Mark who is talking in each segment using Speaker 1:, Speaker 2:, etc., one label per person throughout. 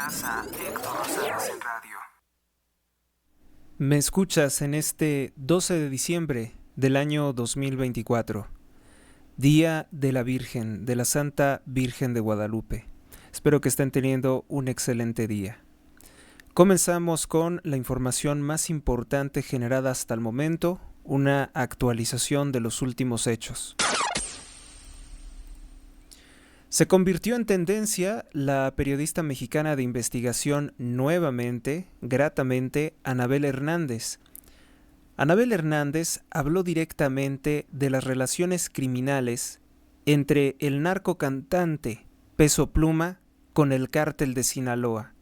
Speaker 1: Escuchas a Héctor Rosales en radio.
Speaker 2: Me escuchas en este 12 de diciembre del año 2024, Día de la Virgen, de la Santa Virgen de Guadalupe. Espero que estén teniendo un excelente día. Comenzamos con la información más importante generada hasta el momento, una actualización de los últimos hechos. Se convirtió en tendencia la periodista mexicana de investigación nuevamente, gratamente, Anabel Hernández. Anabel Hernández habló directamente de las relaciones criminales entre el narcocantante Peso Pluma con el cártel de Sinaloa,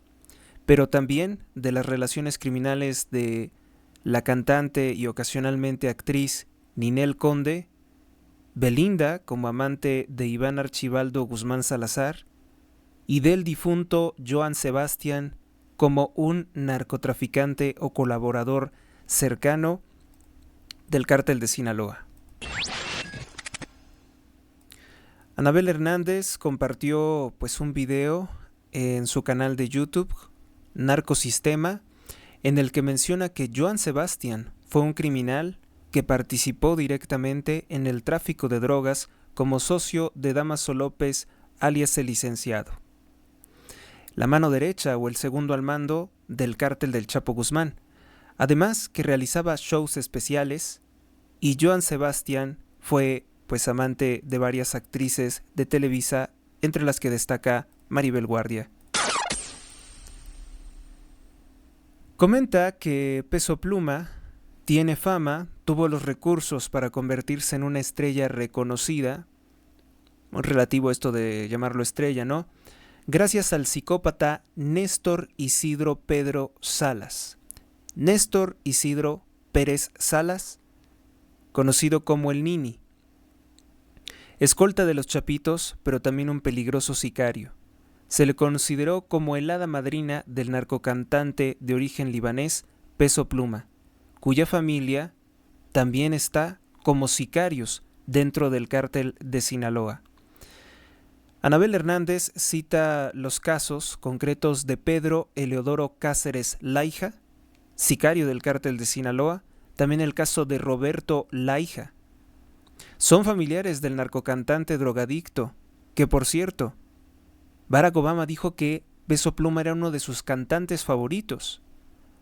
Speaker 2: pero también de las relaciones criminales de la cantante y ocasionalmente actriz Ninel Conde, Belinda como amante de Iván Archibaldo Guzmán Salazar y del difunto Joan Sebastián como un narcotraficante o colaborador cercano del cártel de Sinaloa. Anabel Hernández compartió un video en su canal de YouTube, Narcosistema, en el que menciona que Joan Sebastián fue un criminal que participó directamente en el tráfico de drogas como socio de Damaso López, alias el licenciado, la mano derecha o el segundo al mando del cártel del Chapo Guzmán, además que realizaba shows especiales, y Joan Sebastián fue amante de varias actrices de Televisa, entre las que destaca Maribel Guardia. Comenta que Peso Pluma tiene fama, tuvo los recursos para convertirse en una estrella reconocida, relativo a esto de llamarlo estrella, ¿no? Gracias al psicópata Néstor Isidro Pedro Salas. Néstor Isidro Pérez Salas, conocido como el Nini. Escolta de los Chapitos, pero también un peligroso sicario. Se le consideró como el hada madrina del narcocantante de origen libanés Peso Pluma, cuya familia también está como sicarios dentro del cártel de Sinaloa. Anabel Hernández cita los casos concretos de Pedro Eleodoro Cáceres Laija, sicario del cártel de Sinaloa, también el caso de Roberto Laija. Son familiares del narcocantante drogadicto, que por cierto, Barack Obama dijo que Peso Pluma era uno de sus cantantes favoritos,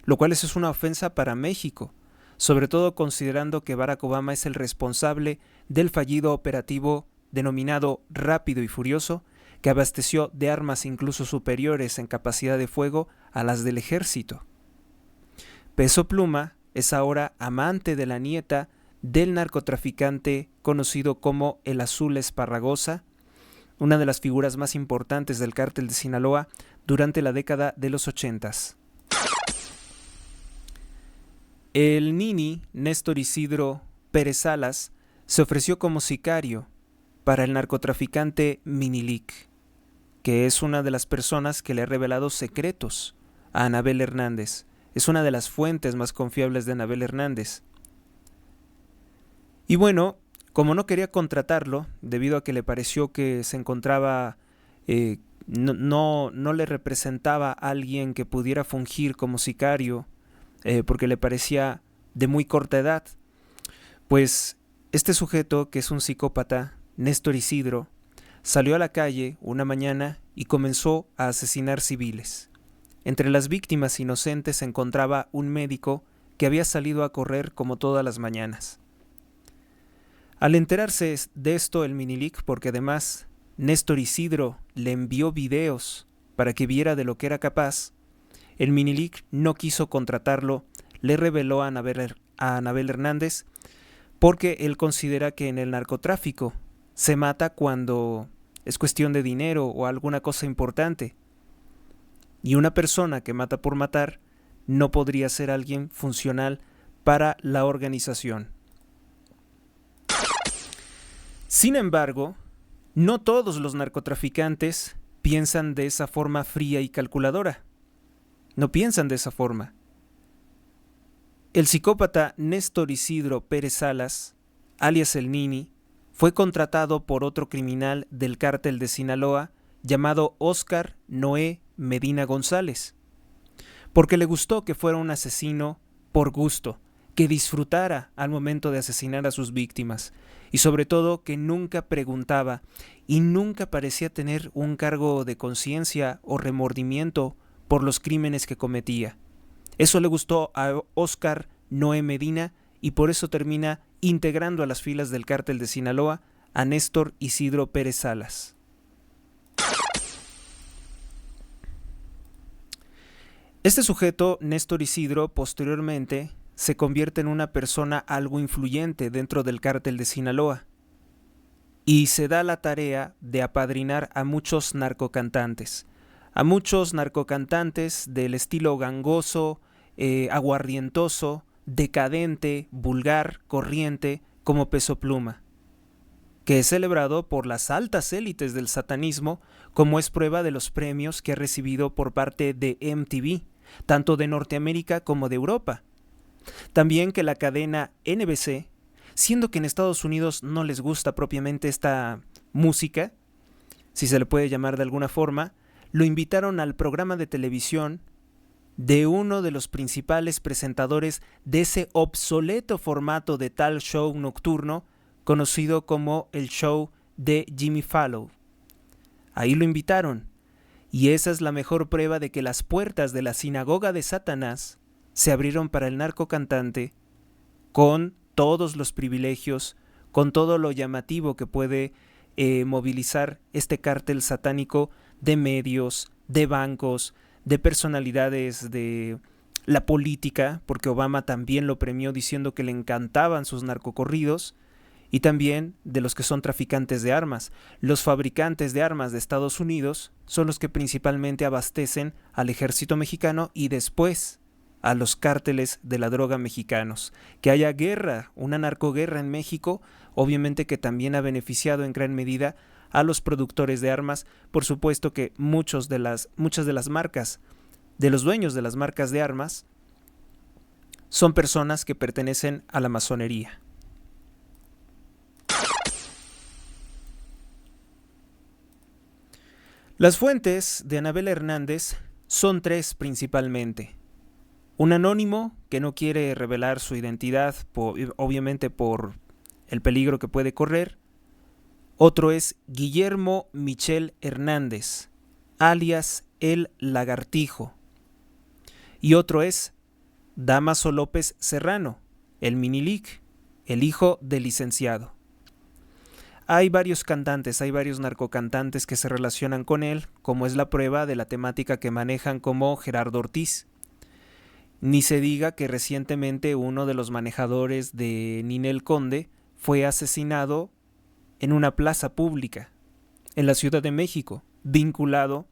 Speaker 2: lo cual es una ofensa para México, sobre todo considerando que Barack Obama es el responsable del fallido operativo denominado Rápido y Furioso, que abasteció de armas incluso superiores en capacidad de fuego a las del ejército. Peso Pluma es ahora amante de la nieta del narcotraficante conocido como el Azul Esparragosa, una de las figuras más importantes del cártel de Sinaloa durante la década de los 80s. El Nini, Néstor Isidro Pérez Salas, se ofreció como sicario para el narcotraficante Minilic, que es una de las personas que le ha revelado secretos a Anabel Hernández. Es una de las fuentes más confiables de Anabel Hernández. Y bueno, como no quería contratarlo, debido a que le pareció que se encontraba, no le representaba a alguien que pudiera fungir como sicario, porque le parecía de muy corta edad, pues este sujeto, que es un psicópata, Néstor Isidro, salió a la calle una mañana y comenzó a asesinar civiles. Entre las víctimas inocentes se encontraba un médico que había salido a correr como todas las mañanas. Al enterarse de esto el Minilic, porque además Néstor Isidro le envió videos para que viera de lo que era capaz, el Minilic no quiso contratarlo, le reveló a Anabel Hernández, porque él considera que en el narcotráfico se mata cuando es cuestión de dinero o alguna cosa importante. Y una persona que mata por matar no podría ser alguien funcional para la organización. Sin embargo, no todos los narcotraficantes piensan de esa forma fría y calculadora. No piensan de esa forma. El psicópata Néstor Isidro Pérez Salas, alias el Nini, fue contratado por otro criminal del cártel de Sinaloa llamado Óscar Noé Medina González, porque le gustó que fuera un asesino por gusto, que disfrutara al momento de asesinar a sus víctimas y sobre todo que nunca preguntaba y nunca parecía tener un cargo de conciencia o remordimiento por los crímenes que cometía. Eso le gustó a Óscar Noé Medina y por eso termina integrando a las filas del Cártel de Sinaloa a Néstor Isidro Pérez Salas. Este sujeto, Néstor Isidro, posteriormente se convierte en una persona algo influyente dentro del Cártel de Sinaloa y se da la tarea de apadrinar a muchos narcocantantes del estilo gangoso, aguardientoso, decadente, vulgar, corriente, como Peso Pluma, que es celebrado por las altas élites del satanismo, como es prueba de los premios que ha recibido por parte de MTV, tanto de Norteamérica como de Europa. También que la cadena NBC, siendo que en Estados Unidos no les gusta propiamente esta música, si se le puede llamar de alguna forma, lo invitaron al programa de televisión de uno de los principales presentadores de ese obsoleto formato de tal show nocturno conocido como el show de Jimmy Fallon. Ahí lo invitaron, y esa es la mejor prueba de que las puertas de la sinagoga de Satanás se abrieron para el narcocantante con todos los privilegios, con todo lo llamativo que puede movilizar este cártel satánico de medios, de bancos, de personalidades de la política, porque Obama también lo premió diciendo que le encantaban sus narcocorridos, y también de los que son traficantes de armas. Los fabricantes de armas de Estados Unidos son los que principalmente abastecen al ejército mexicano y después a los cárteles de la droga mexicanos. Que haya guerra, una narcoguerra en México, obviamente que también ha beneficiado en gran medida a los productores de armas. Por supuesto que muchas de las marcas, de los dueños de las marcas de armas, son personas que pertenecen a la masonería. Las fuentes de Anabel Hernández son tres principalmente. Un anónimo que no quiere revelar su identidad, obviamente por el peligro que puede correr. Otro es Guillermo Michel Hernández, alias El Lagartijo. Y otro es Dámaso López Serrano, el Minilic, el hijo del licenciado. Hay varios cantantes, hay varios narcocantantes que se relacionan con él, como es la prueba de la temática que manejan como Gerardo Ortiz. Ni se diga que recientemente uno de los manejadores de Ninel Conde fue asesinado en una plaza pública en la Ciudad de México, vinculado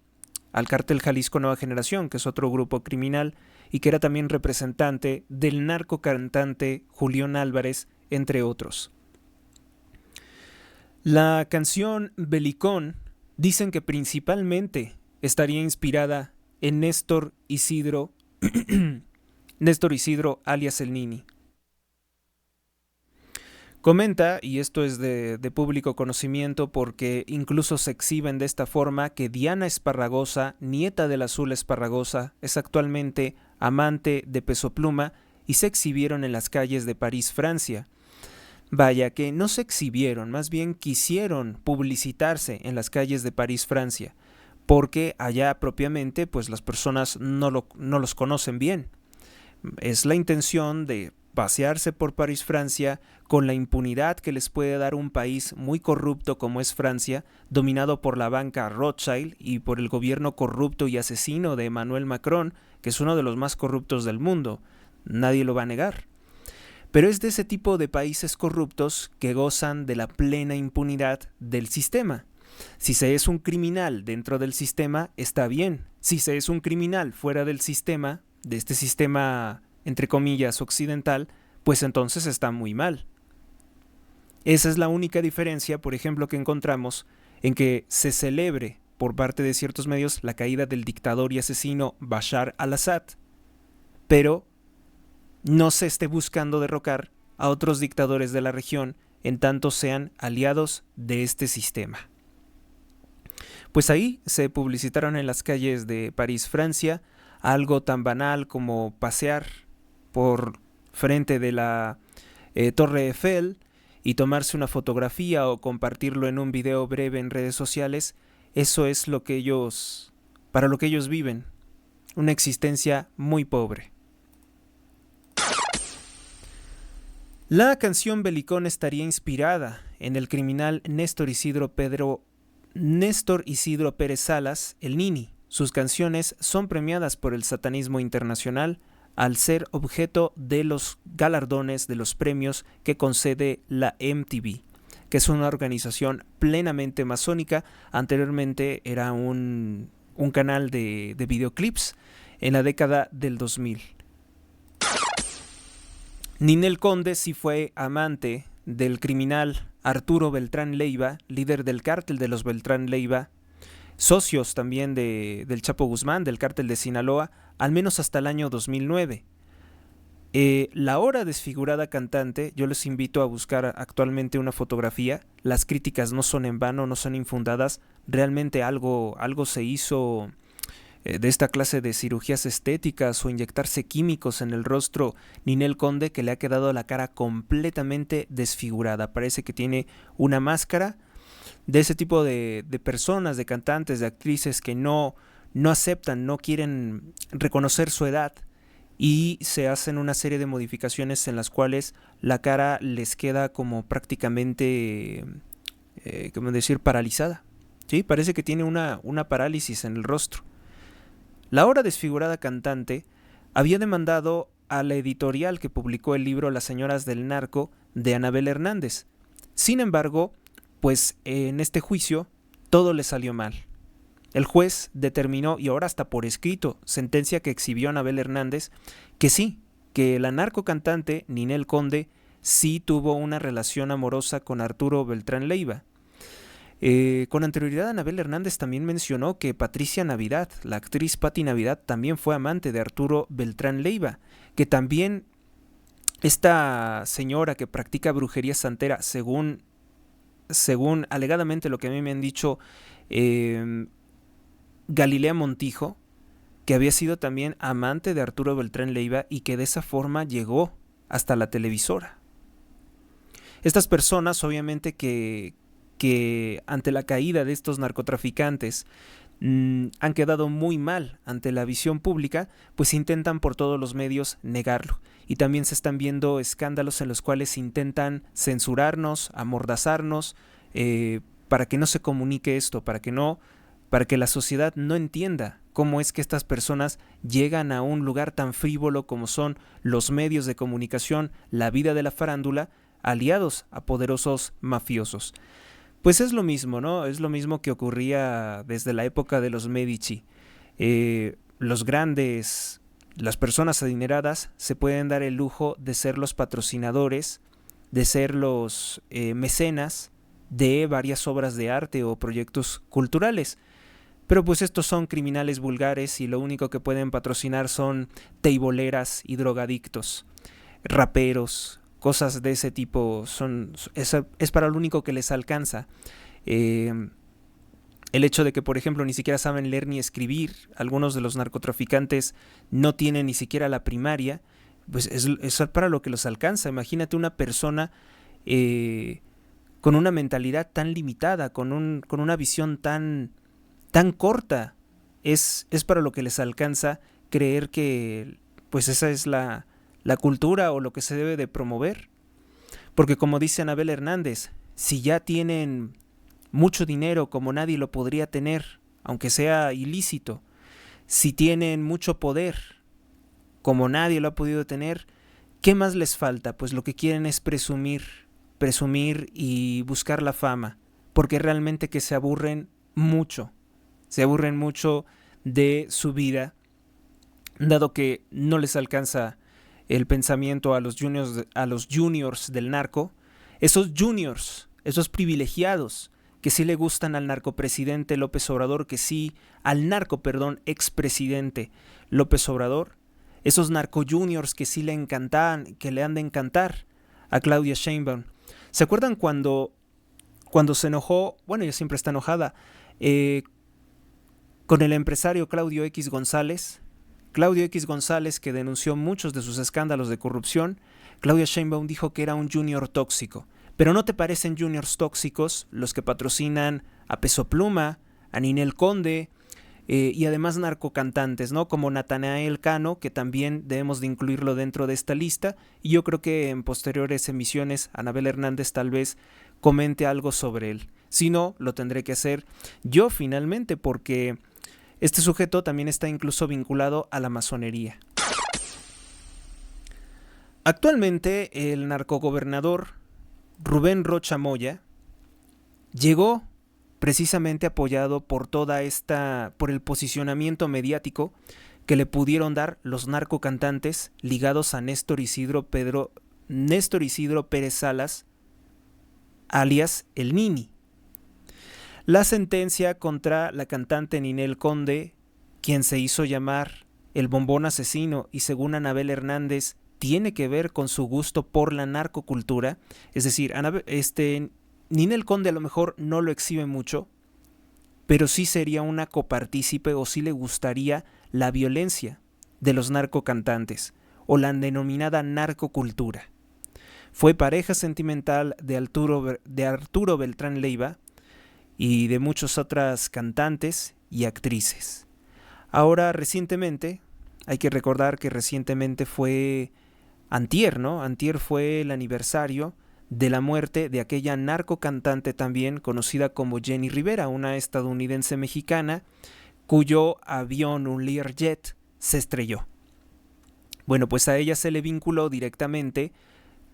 Speaker 2: al Cártel Jalisco Nueva Generación, que es otro grupo criminal y que era también representante del narcocantante Julián Álvarez, entre otros. La canción Belicón dicen que principalmente estaría inspirada en Néstor Isidro alias El Nini. Comenta, y esto es de público conocimiento porque incluso se exhiben de esta forma, que Diana Esparragosa, nieta del Azul Esparragosa, es actualmente amante de Peso Pluma y se exhibieron en las calles de París, Francia. Vaya que no se exhibieron, más bien quisieron publicitarse en las calles de París, Francia, porque allá propiamente pues las personas no los conocen bien. Es la intención de pasearse por París, Francia, con la impunidad que les puede dar un país muy corrupto como es Francia, dominado por la banca Rothschild y por el gobierno corrupto y asesino de Emmanuel Macron, que es uno de los más corruptos del mundo. Nadie lo va a negar. Pero es de ese tipo de países corruptos que gozan de la plena impunidad del sistema. Si se es un criminal dentro del sistema, está bien. Si se es un criminal fuera del sistema, de este sistema, entre comillas, occidental, pues entonces está muy mal. Esa es la única diferencia, por ejemplo, que encontramos en que se celebre por parte de ciertos medios la caída del dictador y asesino Bashar al-Assad, pero no se esté buscando derrocar a otros dictadores de la región en tanto sean aliados de este sistema. Pues ahí se publicitaron en las calles de París, Francia, algo tan banal como pasear por frente de la Torre Eiffel y tomarse una fotografía o compartirlo en un video breve en redes sociales. Eso es lo que ellos, para lo que ellos viven, una existencia muy pobre. La canción Belicón estaría inspirada en el criminal Néstor Isidro Pérez Salas, el Nini. Sus canciones son premiadas por el Satanismo Internacional al ser objeto de los galardones de los premios que concede la MTV, que es una organización plenamente masónica. Anteriormente era un canal de videoclips en la década del 2000. Ninel Conde sí fue amante del criminal Arturo Beltrán Leiva, líder del cártel de los Beltrán Leiva, socios también del Chapo Guzmán, del cártel de Sinaloa, al menos hasta el año 2009. La ahora desfigurada cantante, yo les invito a buscar actualmente una fotografía. Las críticas no son en vano, no son infundadas. Realmente algo se hizo de esta clase de cirugías estéticas o inyectarse químicos en el rostro Ninel Conde, que le ha quedado la cara completamente desfigurada. Parece que tiene una máscara de ese tipo de personas, de cantantes, de actrices que no aceptan, no quieren reconocer su edad y se hacen una serie de modificaciones en las cuales la cara les queda como prácticamente, ¿cómo decir?, paralizada. ¿Sí? Parece que tiene una parálisis en el rostro. La ahora desfigurada cantante había demandado a la editorial que publicó el libro Las señoras del narco de Anabel Hernández. Sin embargo, pues en este juicio todo le salió mal. El juez determinó, y ahora hasta por escrito, sentencia que exhibió Anabel Hernández, que sí, que la narcocantante Ninel Conde sí tuvo una relación amorosa con Arturo Beltrán Leiva. Con anterioridad, Anabel Hernández también mencionó que Patricia Navidad, la actriz Patti Navidad, también fue amante de Arturo Beltrán Leiva, que también esta señora que practica brujería santera, según alegadamente lo que a mí me han dicho, Galilea Montijo, que había sido también amante de Arturo Beltrán Leiva y que de esa forma llegó hasta la televisora. Estas personas, obviamente que ante la caída de estos narcotraficantes han quedado muy mal ante la visión pública, pues intentan por todos los medios negarlo. Y también se están viendo escándalos en los cuales intentan censurarnos, amordazarnos, para que no se comunique esto, para que la sociedad no entienda cómo es que estas personas llegan a un lugar tan frívolo como son los medios de comunicación, la vida de la farándula, aliados a poderosos mafiosos. Pues es lo mismo, ¿no? Es lo mismo que ocurría desde la época de los Medici. Las personas adineradas se pueden dar el lujo de ser los patrocinadores, de ser los mecenas de varias obras de arte o proyectos culturales. Pero pues estos son criminales vulgares y lo único que pueden patrocinar son teiboleras y drogadictos, raperos, cosas de ese tipo. Es para lo único que les alcanza. El hecho de que, por ejemplo, ni siquiera saben leer ni escribir, algunos de los narcotraficantes no tienen ni siquiera la primaria, pues es para lo que los alcanza. Imagínate una persona con una mentalidad tan limitada, con una visión tan corta. Es para lo que les alcanza creer que pues esa es la cultura o lo que se debe de promover. Porque como dice Anabel Hernández, si ya tienen mucho dinero como nadie lo podría tener, aunque sea ilícito, si tienen mucho poder como nadie lo ha podido tener, ¿qué más les falta? Pues lo que quieren es presumir y buscar la fama, porque realmente que se aburren mucho de su vida, dado que no les alcanza el pensamiento a los juniors del narco, esos juniors, esos privilegiados que sí le gustan al narcopresidente López Obrador, expresidente López Obrador, esos narco juniors que sí le encantan, que le han de encantar a Claudia Sheinbaum. ¿Se acuerdan cuando se enojó? Bueno, ella siempre está enojada, con el empresario Claudio X González. Claudio X González, que denunció muchos de sus escándalos de corrupción. Claudia Sheinbaum dijo que era un junior tóxico. Pero ¿no te parecen juniors tóxicos los que patrocinan a Peso Pluma, a Ninel Conde y además narcocantantes, ¿no? Como Natanael Cano, que también debemos de incluirlo dentro de esta lista. Y yo creo que en posteriores emisiones Anabel Hernández tal vez comente algo sobre él. Si no, lo tendré que hacer yo finalmente, porque este sujeto también está incluso vinculado a la masonería. Actualmente el narcogobernador Rubén Rocha Moya llegó precisamente apoyado por por el posicionamiento mediático que le pudieron dar los narcocantantes ligados a Néstor Isidro Pérez Salas, alias El Nini. La sentencia contra la cantante Ninel Conde, quien se hizo llamar el bombón asesino y según Anabel Hernández tiene que ver con su gusto por la narcocultura, es decir, Ninel Conde a lo mejor no lo exhibe mucho, pero sí sería una copartícipe o sí le gustaría la violencia de los narcocantantes o la denominada narcocultura. Fue pareja sentimental de Arturo Beltrán Leiva y de muchas otras cantantes y actrices. Ahora recientemente, hay que recordar que recientemente fue antier, ¿no? Antier fue el aniversario de la muerte de aquella narcocantante también conocida como Jenny Rivera, una estadounidense mexicana cuyo avión, un Learjet, se estrelló. Bueno, pues a ella se le vinculó directamente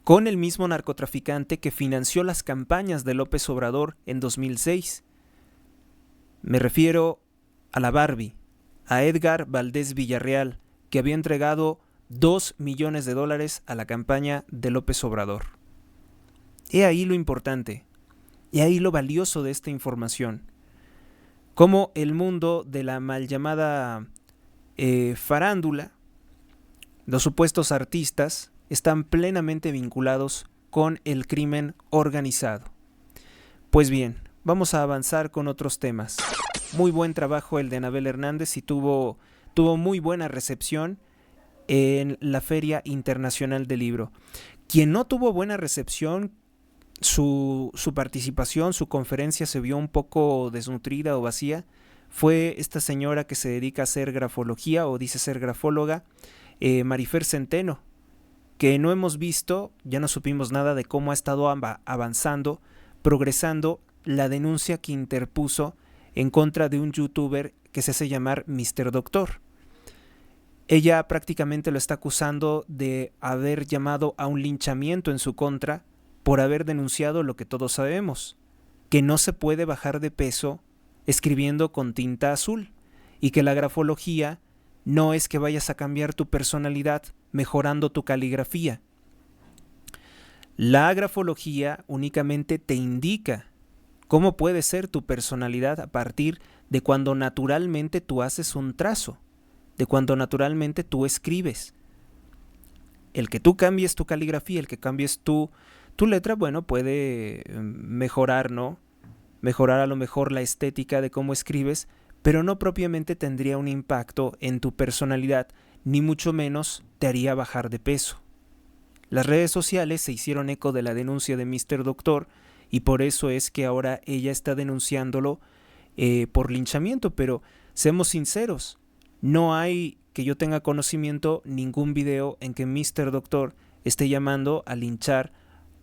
Speaker 2: con el mismo narcotraficante que financió las campañas de López Obrador en 2006. Me refiero a la Barbie, a Edgar Valdés Villarreal, que había entregado $2 millones a la campaña de López Obrador. He ahí lo importante, he ahí lo valioso de esta información. Cómo el mundo de la mal llamada farándula, los supuestos artistas, están plenamente vinculados con el crimen organizado. Pues bien, vamos a avanzar con otros temas. Muy buen trabajo el de Anabel Hernández y tuvo muy buena recepción en la Feria Internacional del Libro. Quien no tuvo buena recepción, su participación, su conferencia se vio un poco desnutrida o vacía, fue esta señora que se dedica a hacer grafología o dice ser grafóloga, Marifer Centeno, que no hemos visto, ya no supimos nada de cómo ha estado avanzando, progresando la denuncia que interpuso en contra de un youtuber que se hace llamar Mr. Doctor. Ella prácticamente lo está acusando de haber llamado a un linchamiento en su contra por haber denunciado lo que todos sabemos, que no se puede bajar de peso escribiendo con tinta azul y que la grafología no es que vayas a cambiar tu personalidad mejorando tu caligrafía. La grafología únicamente te indica cómo puede ser tu personalidad a partir de cuando naturalmente tú haces un trazo, de cuando naturalmente tú escribes. El que tú cambies tu caligrafía, el que cambies tu letra, bueno, puede mejorar, ¿no? Mejorar a lo mejor la estética de cómo escribes, pero no propiamente tendría un impacto en tu personalidad, ni mucho menos te haría bajar de peso. Las redes sociales se hicieron eco de la denuncia de Mr. Doctor y por eso es que ahora ella está denunciándolo por linchamiento, pero seamos sinceros, no hay, que yo tenga conocimiento, ningún video en que Mr. Doctor esté llamando a linchar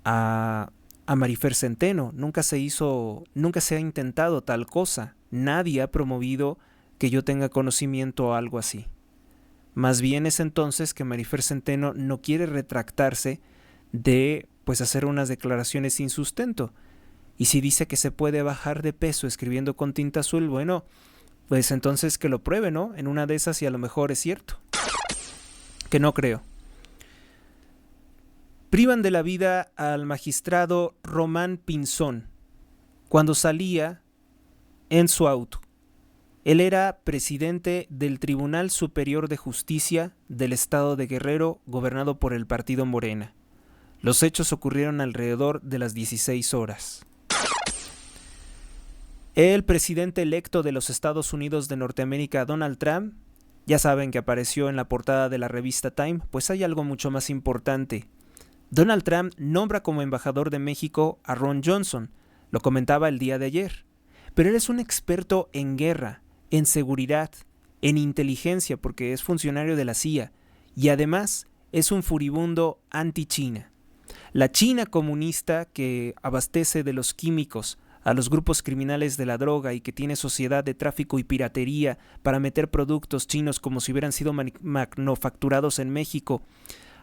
Speaker 2: a Marifer Centeno. Nunca se ha intentado tal cosa. Nadie ha promovido que yo tenga conocimiento o algo así. Más bien es entonces que Marifer Centeno no quiere retractarse de hacer unas declaraciones sin sustento. Y si dice que se puede bajar de peso escribiendo con tinta azul, bueno, pues entonces que lo pruebe, ¿no? En una de esas y a lo mejor es cierto. Que no creo. Privan de la vida al magistrado Román Pinzón cuando salía en su auto. Él era presidente del Tribunal Superior de Justicia del Estado de Guerrero, gobernado por el partido Morena. Los hechos ocurrieron alrededor de las 16 horas. El presidente electo de los Estados Unidos de Norteamérica, Donald Trump, ya saben que apareció en la portada de la revista Time, pues hay algo mucho más importante. Donald Trump nombra como embajador de México a Ron Johnson, lo comentaba el día de ayer, pero él es un experto en guerra, en seguridad, en inteligencia porque es funcionario de la CIA y además es un furibundo anti-China. La China comunista que abastece de los químicos a los grupos criminales de la droga y que tiene sociedad de tráfico y piratería para meter productos chinos como si hubieran sido manufacturados en México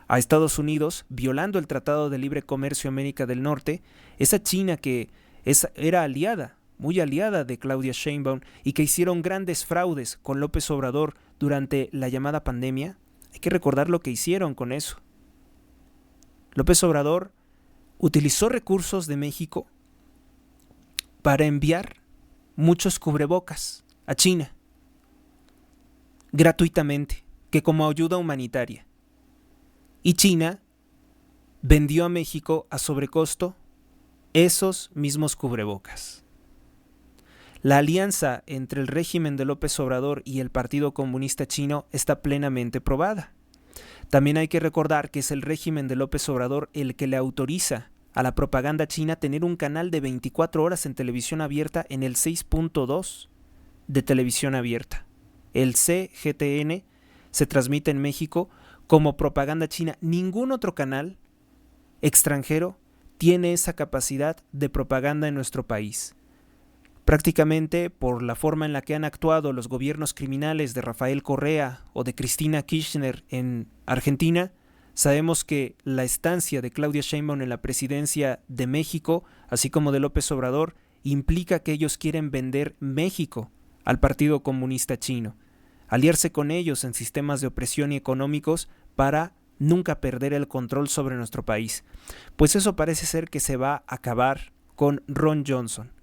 Speaker 2: a Estados Unidos, violando el Tratado de Libre Comercio América del Norte, esa China que era aliada, muy aliada de Claudia Sheinbaum y que hicieron grandes fraudes con López Obrador durante la llamada pandemia, hay que recordar lo que hicieron con eso. López Obrador utilizó recursos de México para enviar muchos cubrebocas a China, gratuitamente, que como ayuda humanitaria. Y China vendió a México a sobrecosto esos mismos cubrebocas. La alianza entre el régimen de López Obrador y el Partido Comunista Chino está plenamente probada. También hay que recordar que es el régimen de López Obrador el que le autoriza a la propaganda china tener un canal de 24 horas en televisión abierta en el 6.2 de televisión abierta. El CGTN se transmite en México como propaganda china. Ningún otro canal extranjero tiene esa capacidad de propaganda en nuestro país. Prácticamente por la forma en la que han actuado los gobiernos criminales de Rafael Correa o de Cristina Kirchner en Argentina, sabemos que la estancia de Claudia Sheinbaum en la presidencia de México, así como de López Obrador, implica que ellos quieren vender México al Partido Comunista Chino, aliarse con ellos en sistemas de opresión y económicos para nunca perder el control sobre nuestro país. Pues eso parece ser que se va a acabar con Ron Johnson,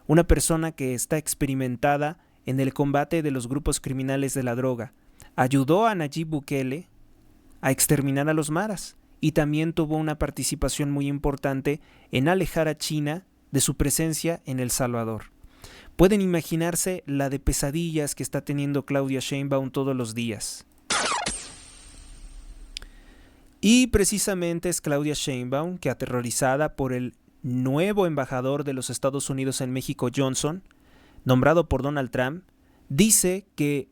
Speaker 2: una persona que está experimentada en el combate de los grupos criminales de la droga. Ayudó a Nayib Bukele a exterminar a los maras y también tuvo una participación muy importante en alejar a China de su presencia en El Salvador. Pueden imaginarse la de pesadillas que está teniendo Claudia Sheinbaum todos los días. Y precisamente es Claudia Sheinbaum que, aterrorizada por el nuevo embajador de los Estados Unidos en México, Johnson, nombrado por Donald Trump, dice que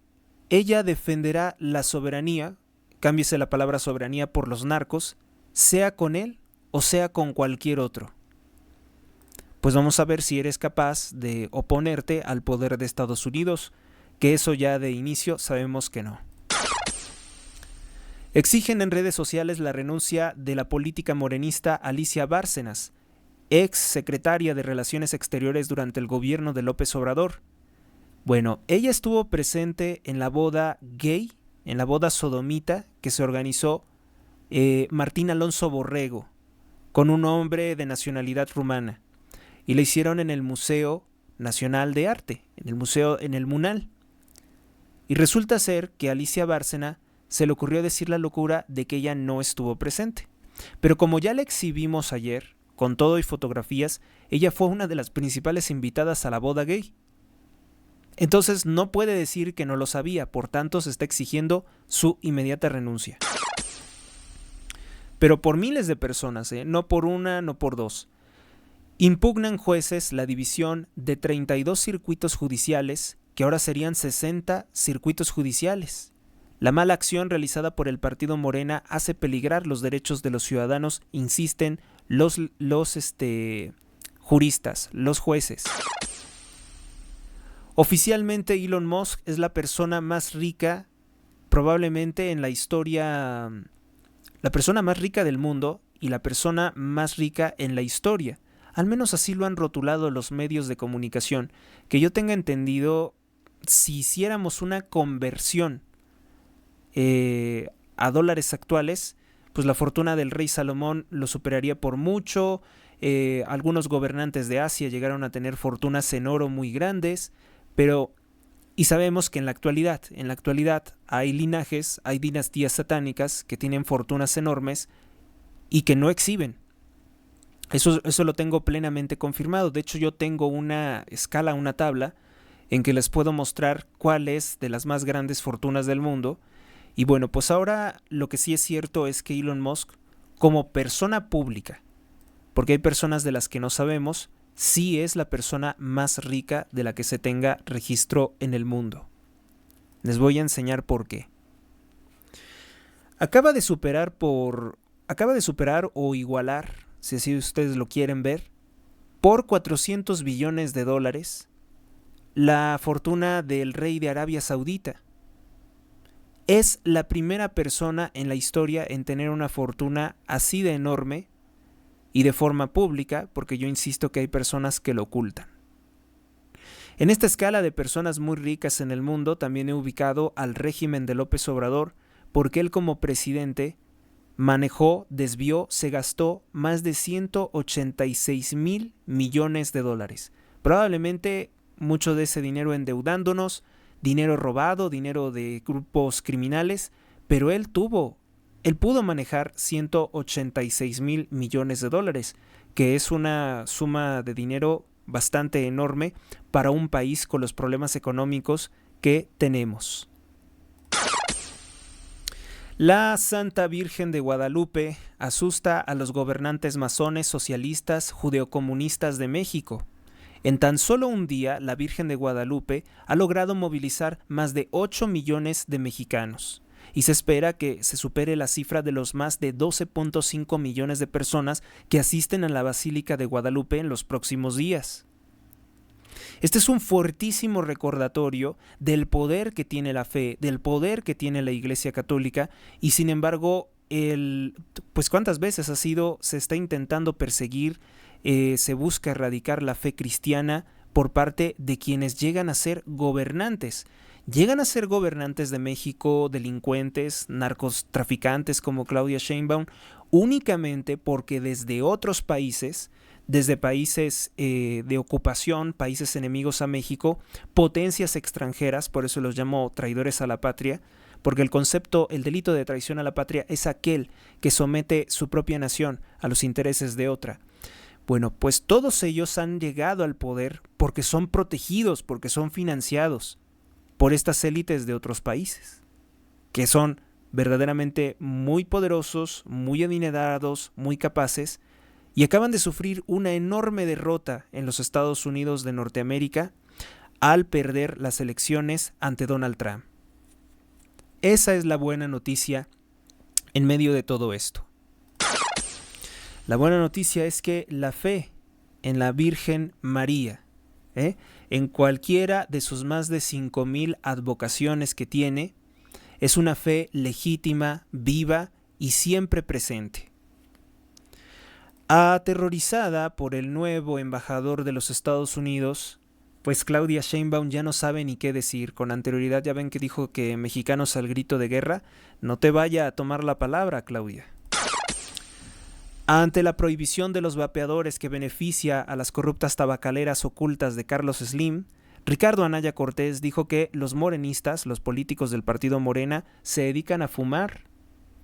Speaker 2: ella defenderá la soberanía, cámbiese la palabra soberanía por los narcos, sea con él o sea con cualquier otro. Pues vamos a ver si eres capaz de oponerte al poder de Estados Unidos, que eso ya de inicio sabemos que no. Exigen en redes sociales la renuncia de la política morenista Alicia Bárcenas, ex secretaria de Relaciones Exteriores durante el gobierno de López Obrador. Bueno, ella estuvo presente en la boda gay, en la boda sodomita que se organizó Martín Alonso Borrego con un hombre de nacionalidad rumana y la hicieron en el Museo Nacional de Arte, en el MUNAL. Y resulta ser que a Alicia Bárcena se le ocurrió decir la locura de que ella no estuvo presente. Pero como ya la exhibimos ayer, con todo y fotografías, ella fue una de las principales invitadas a la boda gay. Entonces no puede decir que no lo sabía, por tanto se está exigiendo su inmediata renuncia. Pero por miles de personas, no por una, no por dos. Impugnan jueces la división de 32 circuitos judiciales, que ahora serían 60 circuitos judiciales. La mala acción realizada por el partido Morena hace peligrar los derechos de los ciudadanos, insisten los juristas, los jueces. Oficialmente Elon Musk es la persona más rica, probablemente en la historia, la persona más rica del mundo y la persona más rica en la historia. Al menos así lo han rotulado los medios de comunicación. Que yo tenga entendido, si hiciéramos una conversión a dólares actuales, pues la fortuna del rey Salomón lo superaría por mucho. Algunos gobernantes de Asia llegaron a tener fortunas en oro muy grandes, y sabemos que en la actualidad hay linajes, hay dinastías satánicas que tienen fortunas enormes y que no exhiben. Eso lo tengo plenamente confirmado. De hecho, yo tengo una escala, una tabla, en que les puedo mostrar cuál es de las más grandes fortunas del mundo. Y bueno, pues ahora lo que sí es cierto es que Elon Musk, como persona pública, porque hay personas de las que no sabemos, sí es la persona más rica de la que se tenga registro en el mundo. Les voy a enseñar por qué. Acaba de superar o igualar, si así ustedes lo quieren ver, por 400 billones de dólares la fortuna del rey de Arabia Saudita. Es la primera persona en la historia en tener una fortuna así de enorme y de forma pública, porque yo insisto que hay personas que lo ocultan. En esta escala de personas muy ricas en el mundo también he ubicado al régimen de López Obrador, porque él como presidente manejó, desvió, se gastó más de 186 mil millones de dólares. Probablemente mucho de ese dinero endeudándonos, dinero robado, dinero de grupos criminales, pero él pudo manejar 186 mil millones de dólares, que es una suma de dinero bastante enorme para un país con los problemas económicos que tenemos. La Santa Virgen de Guadalupe asusta a los gobernantes masones, socialistas, judeocomunistas de México. En tan solo un día, la Virgen de Guadalupe ha logrado movilizar más de 8 millones de mexicanos, y se espera que se supere la cifra de los más de 12.5 millones de personas que asisten a la Basílica de Guadalupe en los próximos días. Este es un fuertísimo recordatorio del poder que tiene la fe, del poder que tiene la Iglesia Católica, y sin embargo, pues cuántas veces se está intentando perseguir, se busca erradicar la fe cristiana por parte de quienes llegan a ser gobernantes. Llegan a ser gobernantes de México, delincuentes, narcotraficantes como Claudia Sheinbaum, únicamente porque desde otros países, desde países de ocupación, países enemigos a México, potencias extranjeras, por eso los llamo traidores a la patria, porque el delito de traición a la patria es aquel que somete su propia nación a los intereses de otra. Bueno, pues todos ellos han llegado al poder porque son protegidos, porque son financiados por estas élites de otros países, que son verdaderamente muy poderosos, muy adinerados, muy capaces, y acaban de sufrir una enorme derrota en los Estados Unidos de Norteamérica al perder las elecciones ante Donald Trump. Esa es la buena noticia en medio de todo esto. La buena noticia es que la fe en la Virgen María, en cualquiera de sus más de 5,000 advocaciones que tiene, es una fe legítima, viva y siempre presente. Aterrorizada por el nuevo embajador de los Estados Unidos, pues Claudia Sheinbaum ya no sabe ni qué decir. Con anterioridad ya ven que dijo que mexicanos al grito de guerra. No te vaya a tomar la palabra, Claudia. Ante la prohibición de los vapeadores que beneficia a las corruptas tabacaleras ocultas de Carlos Slim, Ricardo Anaya Cortés dijo que los morenistas, los políticos del partido Morena, se dedican a fumar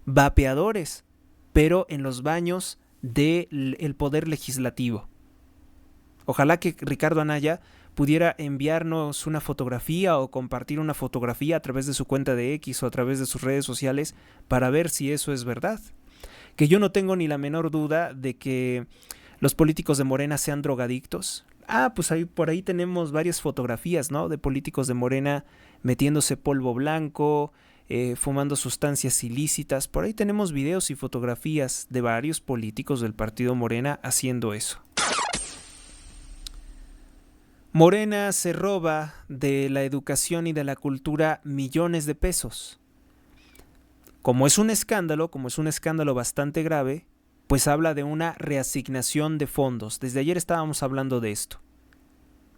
Speaker 2: vapeadores, pero en los baños del poder legislativo. Ojalá que Ricardo Anaya pudiera enviarnos una fotografía o compartir una fotografía a través de su cuenta de X o a través de sus redes sociales para ver si eso es verdad. Que yo no tengo ni la menor duda de que los políticos de Morena sean drogadictos. Pues por ahí tenemos varias fotografías, ¿no? De políticos de Morena metiéndose polvo blanco, fumando sustancias ilícitas. Por ahí tenemos videos y fotografías de varios políticos del partido Morena haciendo eso. Morena se roba de la educación y de la cultura millones de pesos. Como es un escándalo bastante grave, pues habla de una reasignación de fondos. Desde ayer estábamos hablando de esto.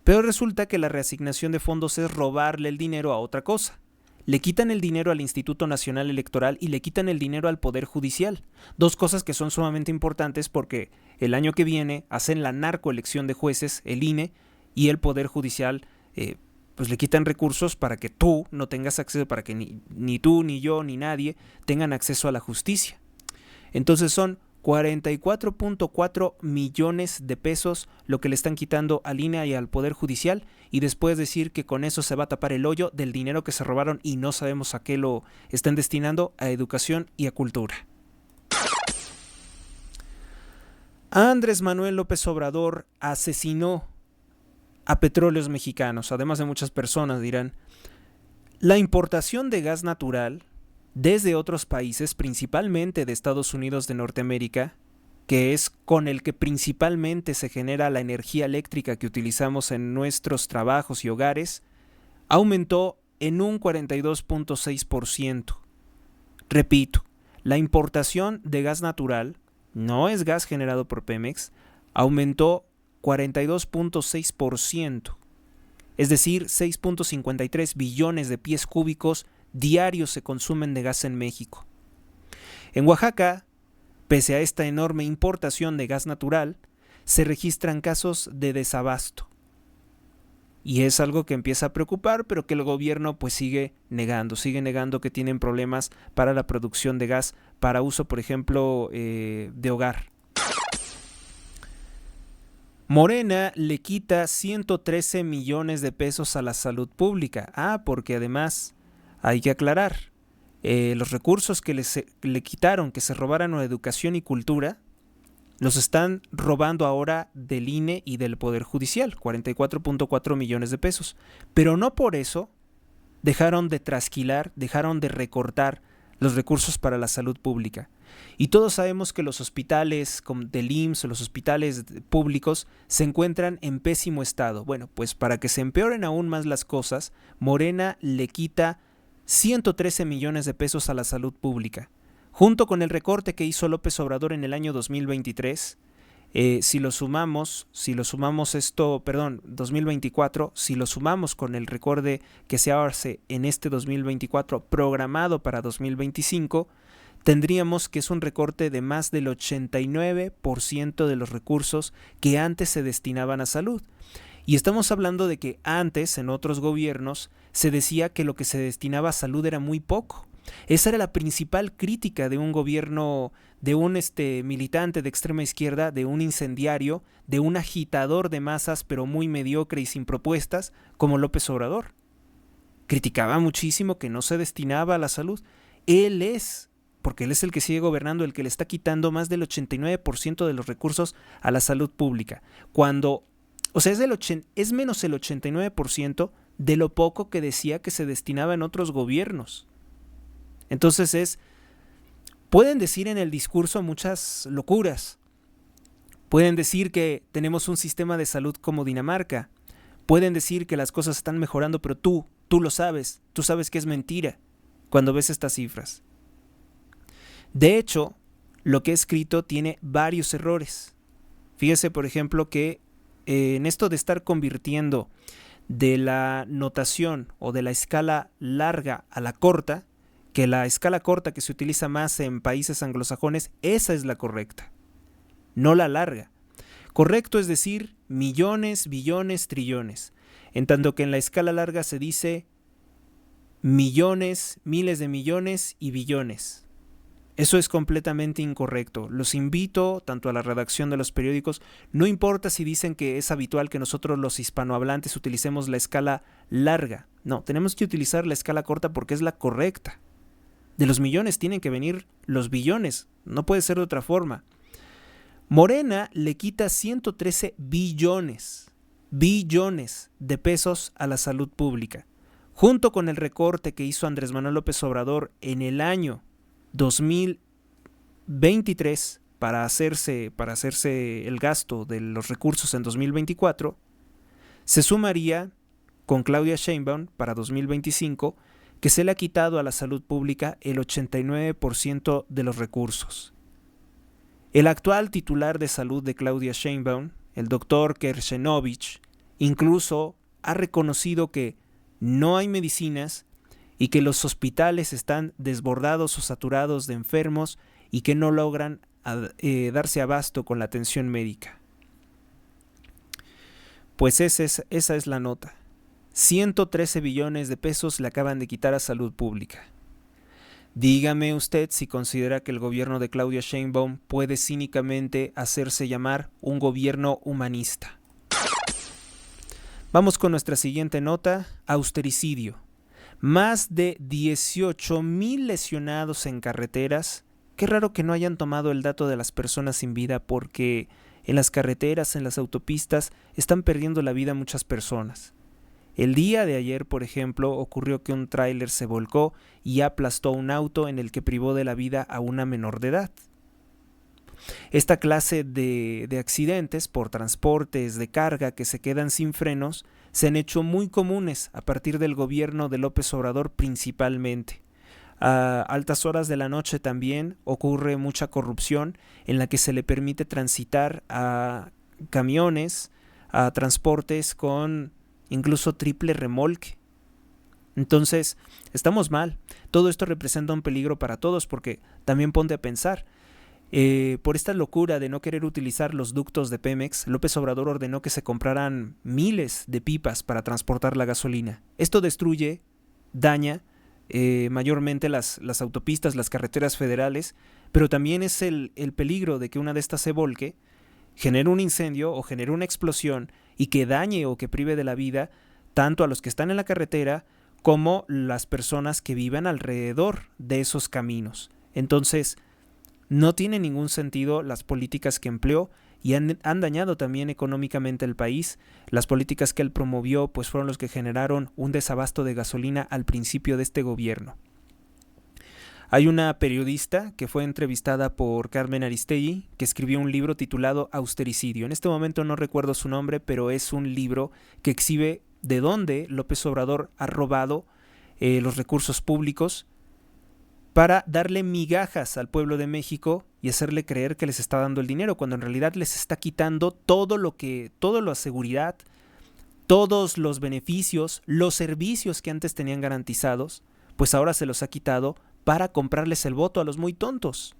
Speaker 2: Pero resulta que la reasignación de fondos es robarle el dinero a otra cosa. Le quitan el dinero al Instituto Nacional Electoral y le quitan el dinero al Poder Judicial. Dos cosas que son sumamente importantes porque el año que viene hacen la narcoelección de jueces, el INE, y el Poder Judicial pues le quitan recursos para que tú no tengas acceso, para que ni tú, ni yo, ni nadie tengan acceso a la justicia. Entonces son 44.4 millones de pesos lo que le están quitando al INE y al Poder Judicial, y después decir que con eso se va a tapar el hoyo del dinero que se robaron y no sabemos a qué lo están destinando, a educación y a cultura. Andrés Manuel López Obrador asesinó a Petróleos Mexicanos, además de muchas personas dirán. La importación de gas natural desde otros países, principalmente de Estados Unidos de Norteamérica, que es con el que principalmente se genera la energía eléctrica que utilizamos en nuestros trabajos y hogares, aumentó en un 42.6%. Repito, la importación de gas natural, no es gas generado por Pemex, aumentó 42.6%. Es decir, 6.53 billones de pies cúbicos diarios se consumen de gas en México. En Oaxaca, pese a esta enorme importación de gas natural, se registran casos de desabasto. Y es algo que empieza a preocupar, pero que el gobierno pues sigue negando que tienen problemas para la producción de gas para uso, por ejemplo, de hogar. Morena le quita 113 millones de pesos a la salud pública. Porque además hay que aclarar, los recursos que le quitaron, que se robaran a educación y cultura, los están robando ahora del INE y del Poder Judicial, 44.4 millones de pesos. Pero no por eso dejaron de trasquilar, dejaron de recortar los recursos para la salud pública. Y todos sabemos que los hospitales del IMSS o los hospitales públicos se encuentran en pésimo estado. Bueno, pues para que se empeoren aún más las cosas, Morena le quita 113 millones de pesos a la salud pública. Junto con el recorte que hizo López Obrador en el año 2023, 2024, si lo sumamos con el recorte que se hace en este 2024 programado para 2025, tendríamos que es un recorte de más del 89% de los recursos que antes se destinaban a salud. Y estamos hablando de que antes, en otros gobiernos, se decía que lo que se destinaba a salud era muy poco. Esa era la principal crítica de un gobierno, de un militante de extrema izquierda, de un incendiario, de un agitador de masas pero muy mediocre y sin propuestas, como López Obrador. Criticaba muchísimo que no se destinaba a la salud. Porque él es el que sigue gobernando, el que le está quitando más del 89% de los recursos a la salud pública. Es menos el 89% de lo poco que decía que se destinaba en otros gobiernos. Entonces pueden decir en el discurso muchas locuras. Pueden decir que tenemos un sistema de salud como Dinamarca. Pueden decir que las cosas están mejorando, pero tú lo sabes. Tú sabes que es mentira cuando ves estas cifras. De hecho, lo que he escrito tiene varios errores. Fíjese, por ejemplo, que en esto de estar convirtiendo de la notación o de la escala larga a la corta, que la escala corta que se utiliza más en países anglosajones, esa es la correcta, no la larga. Correcto es decir millones, billones, trillones, en tanto que en la escala larga se dice millones, miles de millones y billones. Eso es completamente incorrecto. Los invito tanto a la redacción de los periódicos, no importa si dicen que es habitual que nosotros los hispanohablantes utilicemos la escala larga. No, tenemos que utilizar la escala corta porque es la correcta. De los millones tienen que venir los billones, no puede ser de otra forma. Morena le quita 113 billones de pesos a la salud pública. Junto con el recorte que hizo Andrés Manuel López Obrador en el año 2023 para hacerse el gasto de los recursos en 2024, se sumaría con Claudia Sheinbaum para 2025 que se le ha quitado a la salud pública el 89% de los recursos. El actual titular de salud de Claudia Sheinbaum, el doctor Kershenovich, incluso ha reconocido que no hay medicinas y que los hospitales están desbordados o saturados de enfermos y que no logran darse abasto con la atención médica. Pues esa es la nota. 113 billones de pesos le acaban de quitar a salud pública. Dígame usted si considera que el gobierno de Claudia Sheinbaum puede cínicamente hacerse llamar un gobierno humanista. Vamos con nuestra siguiente nota: austericidio. Más de 18,000 lesionados en carreteras. Qué raro que no hayan tomado el dato de las personas sin vida, porque en las carreteras, en las autopistas, están perdiendo la vida muchas personas. El día de ayer, por ejemplo, ocurrió que un tráiler se volcó y aplastó un auto en el que privó de la vida a una menor de edad. Esta clase de accidentes por transportes de carga que se quedan sin frenos se han hecho muy comunes a partir del gobierno de López Obrador principalmente. A altas horas de la noche también ocurre mucha corrupción en la que se le permite transitar a camiones, a transportes con incluso triple remolque. Entonces, estamos mal. Todo esto representa un peligro para todos, porque también ponte a pensar, por esta locura de no querer utilizar los ductos de Pemex, López Obrador ordenó que se compraran miles de pipas para transportar la gasolina. Esto destruye, daña mayormente las autopistas, las carreteras federales, pero también es el peligro de que una de estas se volque, genere un incendio o genere una explosión y que dañe o que prive de la vida tanto a los que están en la carretera como las personas que vivan alrededor de esos caminos. Entonces, no tiene ningún sentido las políticas que empleó y han dañado también económicamente el país. Las políticas que él promovió pues fueron los que generaron un desabasto de gasolina al principio de este gobierno. Hay una periodista que fue entrevistada por Carmen Aristegui, que escribió un libro titulado Austericidio. En este momento no recuerdo su nombre, pero es un libro que exhibe de dónde López Obrador ha robado los recursos públicos para darle migajas al pueblo de México y hacerle creer que les está dando el dinero, cuando en realidad les está quitando toda la seguridad, todos los beneficios, los servicios que antes tenían garantizados, pues ahora se los ha quitado para comprarles el voto a los muy tontos.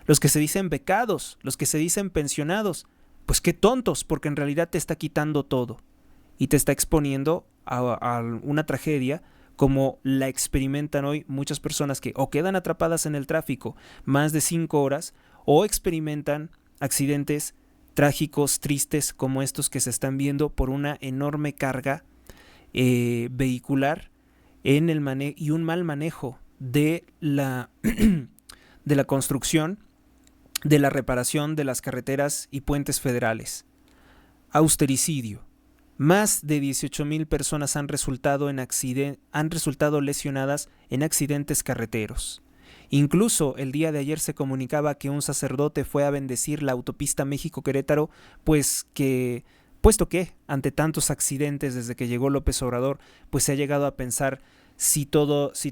Speaker 2: Los que se dicen becados, los que se dicen pensionados, pues qué tontos, porque en realidad te está quitando todo y te está exponiendo a una tragedia como la experimentan hoy muchas personas que o quedan atrapadas en el tráfico más de 5 horas o experimentan accidentes trágicos, tristes, como estos que se están viendo por una enorme carga vehicular en el y un mal manejo de la construcción, de la reparación de las carreteras y puentes federales. Austericidio. Más de 18,000 personas han resultado lesionadas en accidentes carreteros. Incluso el día de ayer se comunicaba que un sacerdote fue a bendecir la autopista México-Querétaro, puesto que ante tantos accidentes desde que llegó López Obrador, pues se ha llegado a pensar si todas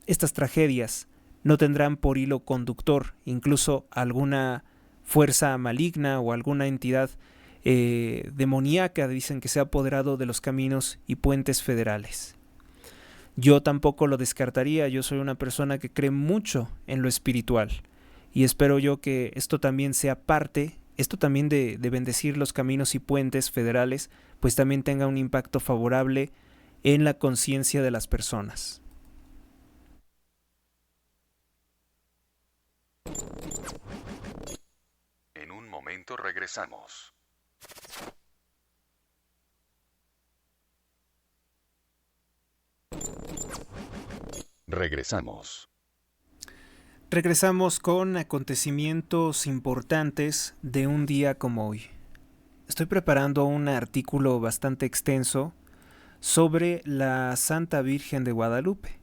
Speaker 2: estas tragedias no tendrán por hilo conductor incluso alguna fuerza maligna o alguna entidad demoníaca, dicen, que se ha apoderado de los caminos y puentes federales. Yo tampoco lo descartaría. Yo soy una persona que cree mucho en lo espiritual y espero yo que esto también sea parte, esto también de bendecir los caminos y puentes federales, pues también tenga un impacto favorable en la conciencia de las personas.
Speaker 3: En un momento regresamos.
Speaker 2: Regresamos con acontecimientos importantes de un día como hoy. Estoy preparando un artículo bastante extenso sobre la Santa Virgen de Guadalupe,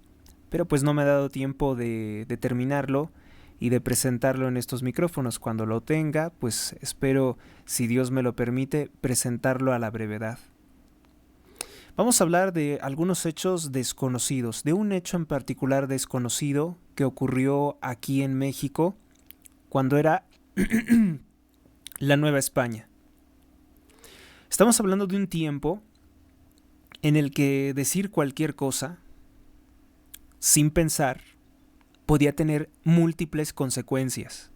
Speaker 2: pero pues no me ha dado tiempo de terminarlo y de presentarlo en estos micrófonos. Cuando lo tenga, pues espero, si Dios me lo permite, presentarlo a la brevedad. Vamos a hablar de algunos hechos desconocidos, de un hecho en particular desconocido que ocurrió aquí en México cuando era la Nueva España. Estamos hablando de un tiempo en el que decir cualquier cosa sin pensar podía tener múltiples consecuencias.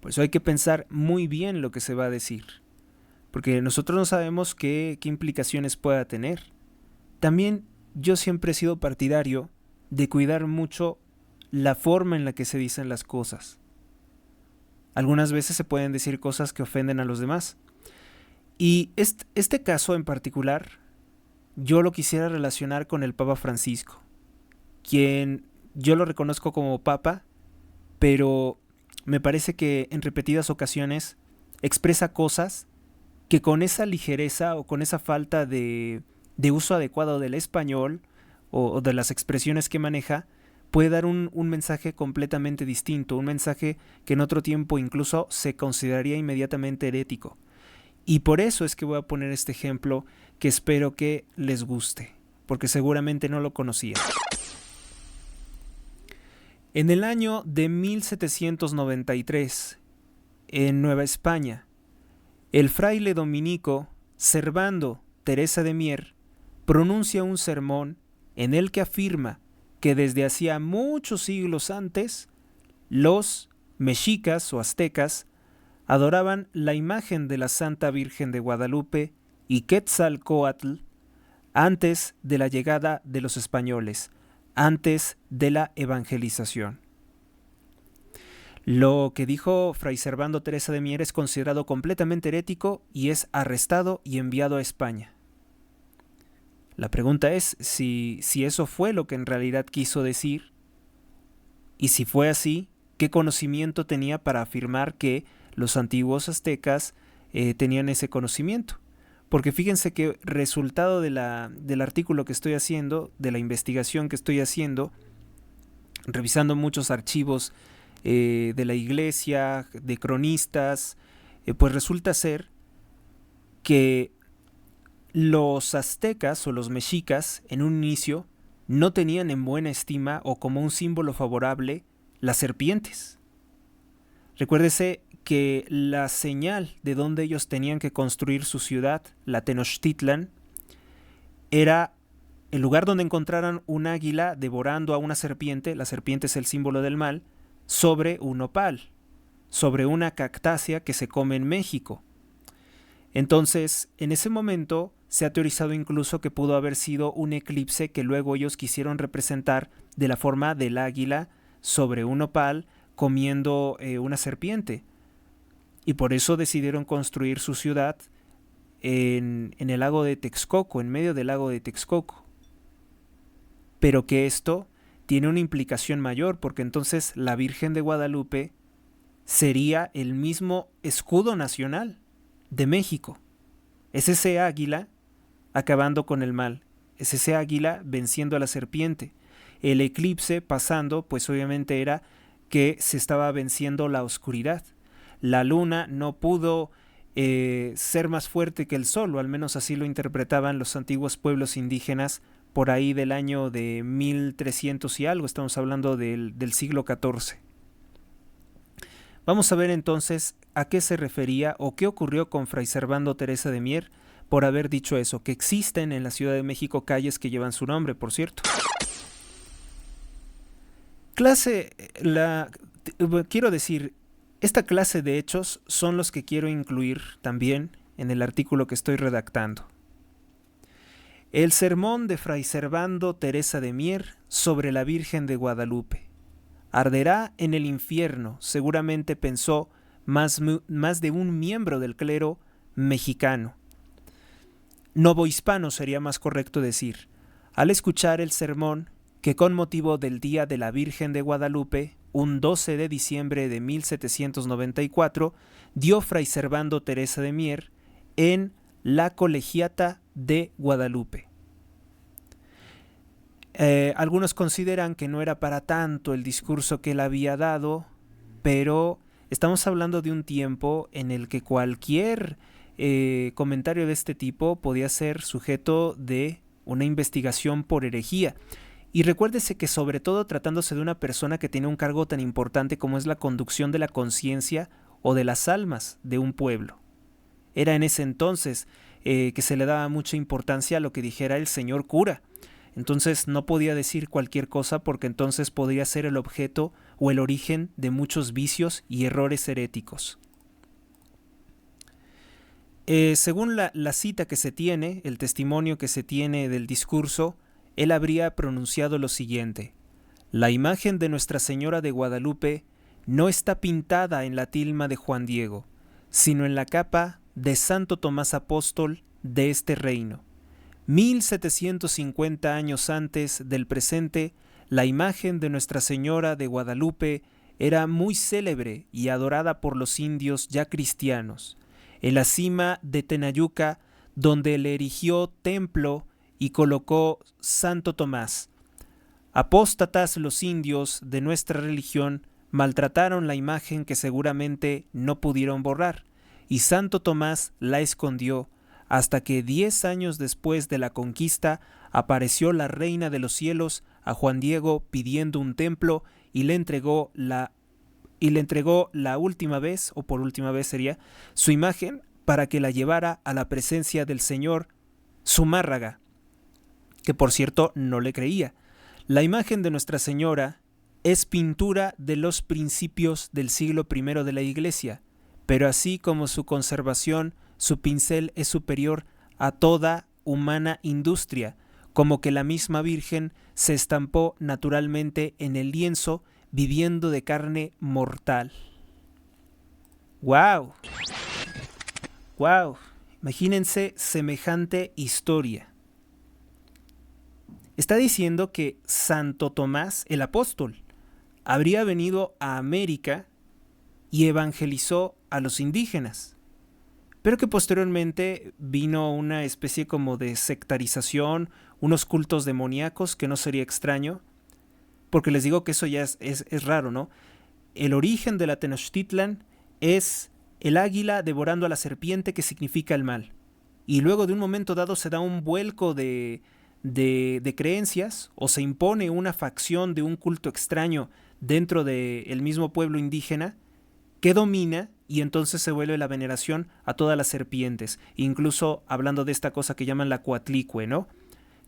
Speaker 2: Por eso hay que pensar muy bien lo que se va a decir, porque nosotros no sabemos qué implicaciones pueda tener. También yo siempre he sido partidario de cuidar mucho la forma en la que se dicen las cosas. Algunas veces se pueden decir cosas que ofenden a los demás. Y este caso en particular, yo lo quisiera relacionar con el Papa Francisco, quien yo lo reconozco como Papa, pero me parece que en repetidas ocasiones expresa cosas que con esa ligereza o con esa falta de uso adecuado del español o de las expresiones que maneja, puede dar un mensaje completamente distinto, un mensaje que en otro tiempo incluso se consideraría inmediatamente herético. Y por eso es que voy a poner este ejemplo que espero que les guste, porque seguramente no lo conocían. En el año de 1793, en Nueva España, el fraile dominico Servando Teresa de Mier pronuncia un sermón en el que afirma que desde hacía muchos siglos antes, los mexicas o aztecas adoraban la imagen de la Santa Virgen de Guadalupe y Quetzalcóatl antes de la llegada de los españoles, antes de la evangelización. Lo que dijo Fray Servando Teresa de Mier es considerado completamente herético y es arrestado y enviado a España. La pregunta es si eso fue lo que en realidad quiso decir, y si fue así, ¿qué conocimiento tenía para afirmar que los antiguos aztecas tenían ese conocimiento? Porque fíjense que resultado del artículo que estoy haciendo, de la investigación que estoy haciendo, revisando muchos archivos de la iglesia, de cronistas, pues resulta ser que los aztecas o los mexicas en un inicio no tenían en buena estima o como un símbolo favorable las serpientes. Recuérdese que la señal de donde ellos tenían que construir su ciudad, la Tenochtitlan, era el lugar donde encontraran un águila devorando a una serpiente, la serpiente es el símbolo del mal, sobre un nopal, sobre una cactácea que se come en México. Entonces, en ese momento se ha teorizado incluso que pudo haber sido un eclipse que luego ellos quisieron representar de la forma del águila sobre un nopal comiendo una serpiente. Y por eso decidieron construir su ciudad en el lago de Texcoco, en medio del lago de Texcoco. Pero que esto tiene una implicación mayor, porque entonces la Virgen de Guadalupe sería el mismo escudo nacional de México. Es ese águila acabando con el mal, es ese águila venciendo a la serpiente. El eclipse pasando, pues obviamente era que se estaba venciendo la oscuridad. La luna no pudo ser más fuerte que el sol, o al menos así lo interpretaban los antiguos pueblos indígenas por ahí del año de 1300 y algo, estamos hablando del siglo XIV. Vamos a ver entonces a qué se refería o qué ocurrió con Fray Servando Teresa de Mier por haber dicho eso, que existen en la Ciudad de México calles que llevan su nombre, por cierto. Quiero decir, esta clase de hechos son los que quiero incluir también en el artículo que estoy redactando. El sermón de Fray Servando Teresa de Mier sobre la Virgen de Guadalupe. Arderá en el infierno, seguramente pensó más de un miembro del clero mexicano. Novohispano sería más correcto decir, al escuchar el sermón que con motivo del Día de la Virgen de Guadalupe, un 12 de diciembre de 1794, dio Fray Servando Teresa de Mier en la Colegiata de Guadalupe. Algunos consideran que no era para tanto el discurso que él había dado, pero estamos hablando de un tiempo en el que cualquier comentario de este tipo podía ser sujeto de una investigación por herejía. Y recuérdese que sobre todo tratándose de una persona que tiene un cargo tan importante como es la conducción de la conciencia o de las almas de un pueblo. Era en ese entonces que se le daba mucha importancia a lo que dijera el señor cura. Entonces no podía decir cualquier cosa porque entonces podría ser el objeto o el origen de muchos vicios y errores heréticos. Según la cita que se tiene, el testimonio que se tiene del discurso, él habría pronunciado lo siguiente: La imagen de Nuestra Señora de Guadalupe no está pintada en la tilma de Juan Diego, sino en la capa de Santo Tomás Apóstol de este reino. 1750 años antes del presente, la imagen de Nuestra Señora de Guadalupe era muy célebre y adorada por los indios ya cristianos. En la cima de Tenayuca, donde le erigió templo y colocó Santo Tomás. Apóstatas los indios de nuestra religión maltrataron la imagen que seguramente no pudieron borrar, y Santo Tomás la escondió hasta que 10 años después de la conquista apareció la Reina de los Cielos a Juan Diego pidiendo un templo y le entregó la última vez, o por última vez sería, su imagen para que la llevara a la presencia del Señor Zumárraga, que por cierto no le creía. La imagen de Nuestra Señora es pintura de los principios del siglo I de la Iglesia, pero así como su conservación, su pincel es superior a toda humana industria, como que la misma Virgen se estampó naturalmente en el lienzo viviendo de carne mortal. ¡Wow! ¡Wow! Imagínense semejante historia. Está diciendo que Santo Tomás, el apóstol, habría venido a América y evangelizó a los indígenas, pero que posteriormente vino una especie como de sectarización, unos cultos demoníacos, que no sería extraño, porque les digo que eso ya es raro, ¿no? El origen de la Tenochtitlan es el águila devorando a la serpiente, que significa el mal, y luego de un momento dado se da un vuelco de creencias, o se impone una facción de un culto extraño dentro del mismo pueblo indígena que domina, y entonces se vuelve la veneración a todas las serpientes, incluso hablando de esta cosa que llaman la Coatlicue, ¿no?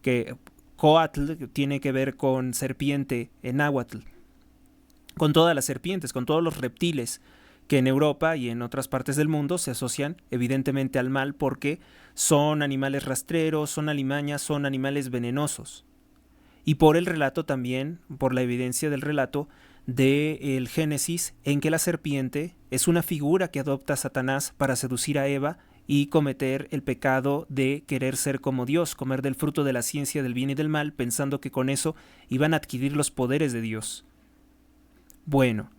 Speaker 2: Que Coatl tiene que ver con serpiente en náhuatl, con todas las serpientes, con todos los reptiles que en Europa y en otras partes del mundo se asocian evidentemente al mal, porque son animales rastreros, son alimañas, son animales venenosos. Y por el relato también, por la evidencia del relato del Génesis, en que la serpiente es una figura que adopta Satanás para seducir a Eva y cometer el pecado de querer ser como Dios, comer del fruto de la ciencia del bien y del mal, pensando que con eso iban a adquirir los poderes de Dios. Bueno,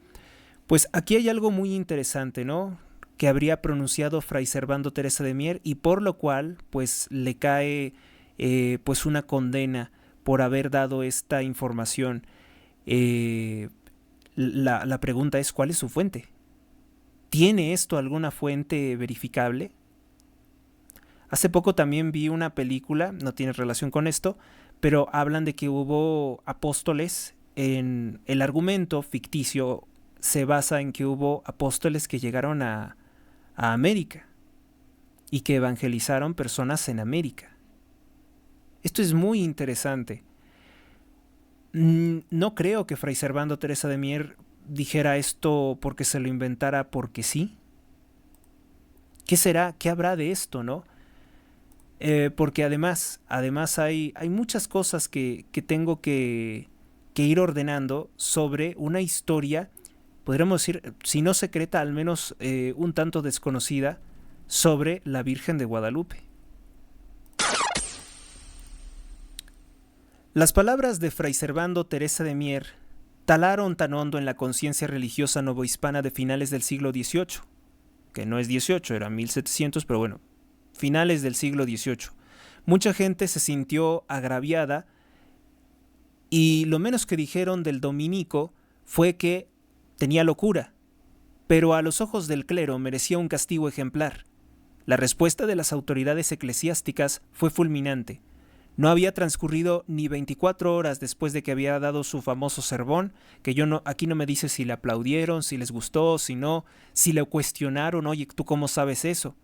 Speaker 2: pues aquí hay algo muy interesante, ¿no?, que habría pronunciado Fray Servando Teresa de Mier, y por lo cual pues le cae pues una condena por haber dado esta información. La pregunta es, ¿cuál es su fuente? ¿Tiene esto alguna fuente verificable? Hace poco también vi una película, no tiene relación con esto, pero hablan de que hubo apóstoles. En el argumento ficticio se basa en que hubo apóstoles que llegaron a América y que evangelizaron personas en América. Esto es muy interesante. No creo que Fray Servando Teresa de Mier dijera esto porque se lo inventara porque sí. ¿Qué será? ¿Qué habrá de esto, no? Porque además hay muchas cosas que tengo que ir ordenando sobre una historia, podríamos decir, si no secreta, al menos un tanto desconocida, sobre la Virgen de Guadalupe. Las palabras de Fray Servando Teresa de Mier talaron tan hondo en la conciencia religiosa novohispana de finales del siglo XVIII, que no es 18, era 1700, pero bueno, finales del siglo XVIII. Mucha gente se sintió agraviada, y lo menos que dijeron del dominico fue que tenía locura, pero a los ojos del clero merecía un castigo ejemplar. La respuesta de las autoridades eclesiásticas fue fulminante. No había transcurrido ni 24 horas después de que había dado su famoso sermón, que aquí no me dice si le aplaudieron, si les gustó, si no, si le cuestionaron, oye, ¿tú cómo sabes eso?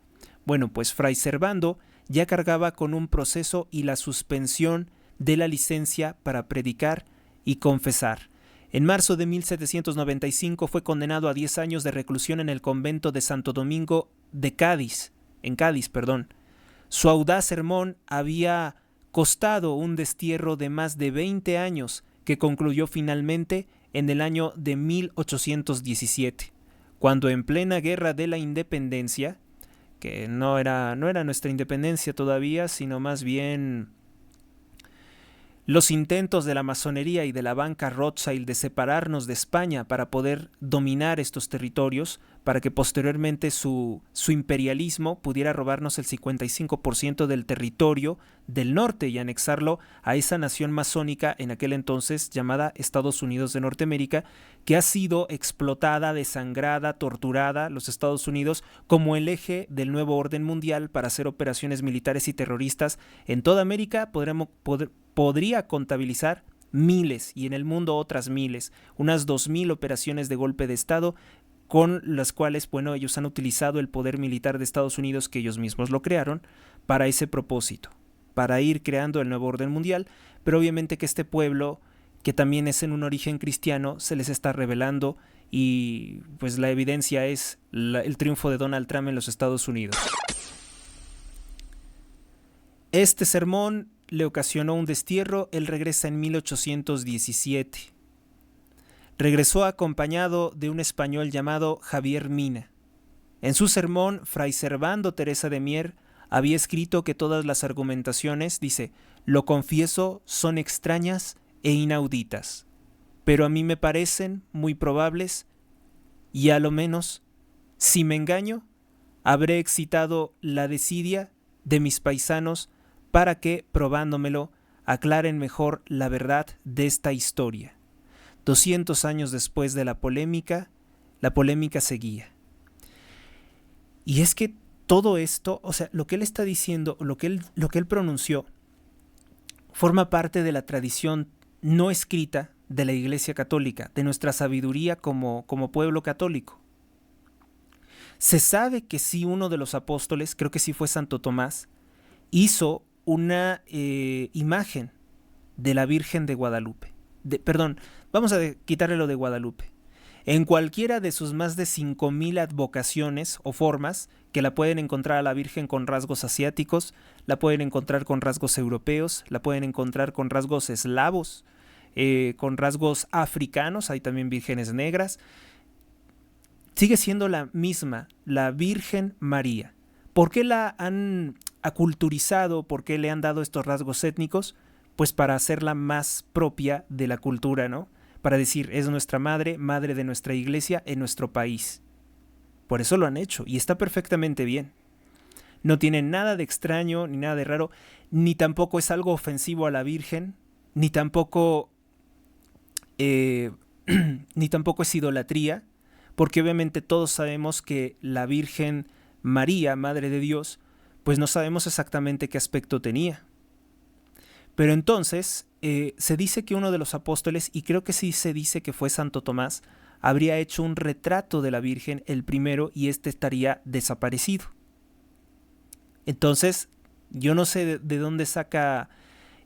Speaker 2: Bueno, pues Fray Servando ya cargaba con un proceso y la suspensión de la licencia para predicar y confesar. En marzo de 1795 fue condenado a 10 años de reclusión en el convento de Santo Domingo de Cádiz, en Cádiz. Su audaz sermón había costado un destierro de más de 20 años que concluyó finalmente en el año de 1817, cuando en plena guerra de la independencia, que no era nuestra independencia todavía, sino más bien los intentos de la masonería y de la banca Rothschild de separarnos de España para poder dominar estos territorios, para que posteriormente su imperialismo pudiera robarnos el 55% del territorio del norte y anexarlo a esa nación masónica en aquel entonces llamada Estados Unidos de Norteamérica, que ha sido explotada, desangrada, torturada, los Estados Unidos, como el eje del nuevo orden mundial para hacer operaciones militares y terroristas en toda América. Podría contabilizar miles y en el mundo otras miles, unas 2000 operaciones de golpe de Estado con las cuales, bueno, ellos han utilizado el poder militar de Estados Unidos, que ellos mismos lo crearon, para ese propósito, para ir creando el nuevo orden mundial, pero obviamente que este pueblo, que también es en un origen cristiano, se les está rebelando y pues la evidencia es el triunfo de Donald Trump en los Estados Unidos. Este sermón le ocasionó un destierro. Él regresa en 1817. Regresó acompañado de un español llamado Javier Mina. En su sermón, Fray Servando Teresa de Mier había escrito que todas las argumentaciones, dice, lo confieso, son extrañas e inauditas, pero a mí me parecen muy probables y a lo menos, si me engaño, habré excitado la desidia de mis paisanos para que, probándomelo, aclaren mejor la verdad de esta historia. 200 años después de la polémica seguía. Y es que todo esto, o sea, lo que él está diciendo, lo que él pronunció, forma parte de la tradición no escrita de la Iglesia Católica, de nuestra sabiduría como pueblo católico. Se sabe que sí, uno de los apóstoles, creo que sí fue Santo Tomás, hizo una imagen de la Virgen de Guadalupe. Vamos a quitarle lo de Guadalupe. En cualquiera de sus más de 5000 advocaciones o formas, que la pueden encontrar a la Virgen con rasgos asiáticos, la pueden encontrar con rasgos europeos, la pueden encontrar con rasgos eslavos, con rasgos africanos, hay también vírgenes negras. Sigue siendo la misma, la Virgen María. ¿Por qué la han aculturizado? ¿Por qué le han dado estos rasgos étnicos? Pues para hacerla más propia de la cultura, ¿no? Para decir, es nuestra madre, madre de nuestra iglesia en nuestro país. Por eso lo han hecho y está perfectamente bien. No tiene nada de extraño ni nada de raro, ni tampoco es algo ofensivo a la Virgen, ni tampoco es idolatría, porque obviamente todos sabemos que la Virgen María, Madre de Dios, pues no sabemos exactamente qué aspecto tenía. Pero entonces se dice que uno de los apóstoles, y creo que sí se dice que fue Santo Tomás, habría hecho un retrato de la Virgen, el primero, y este estaría desaparecido. Entonces, yo no sé de dónde saca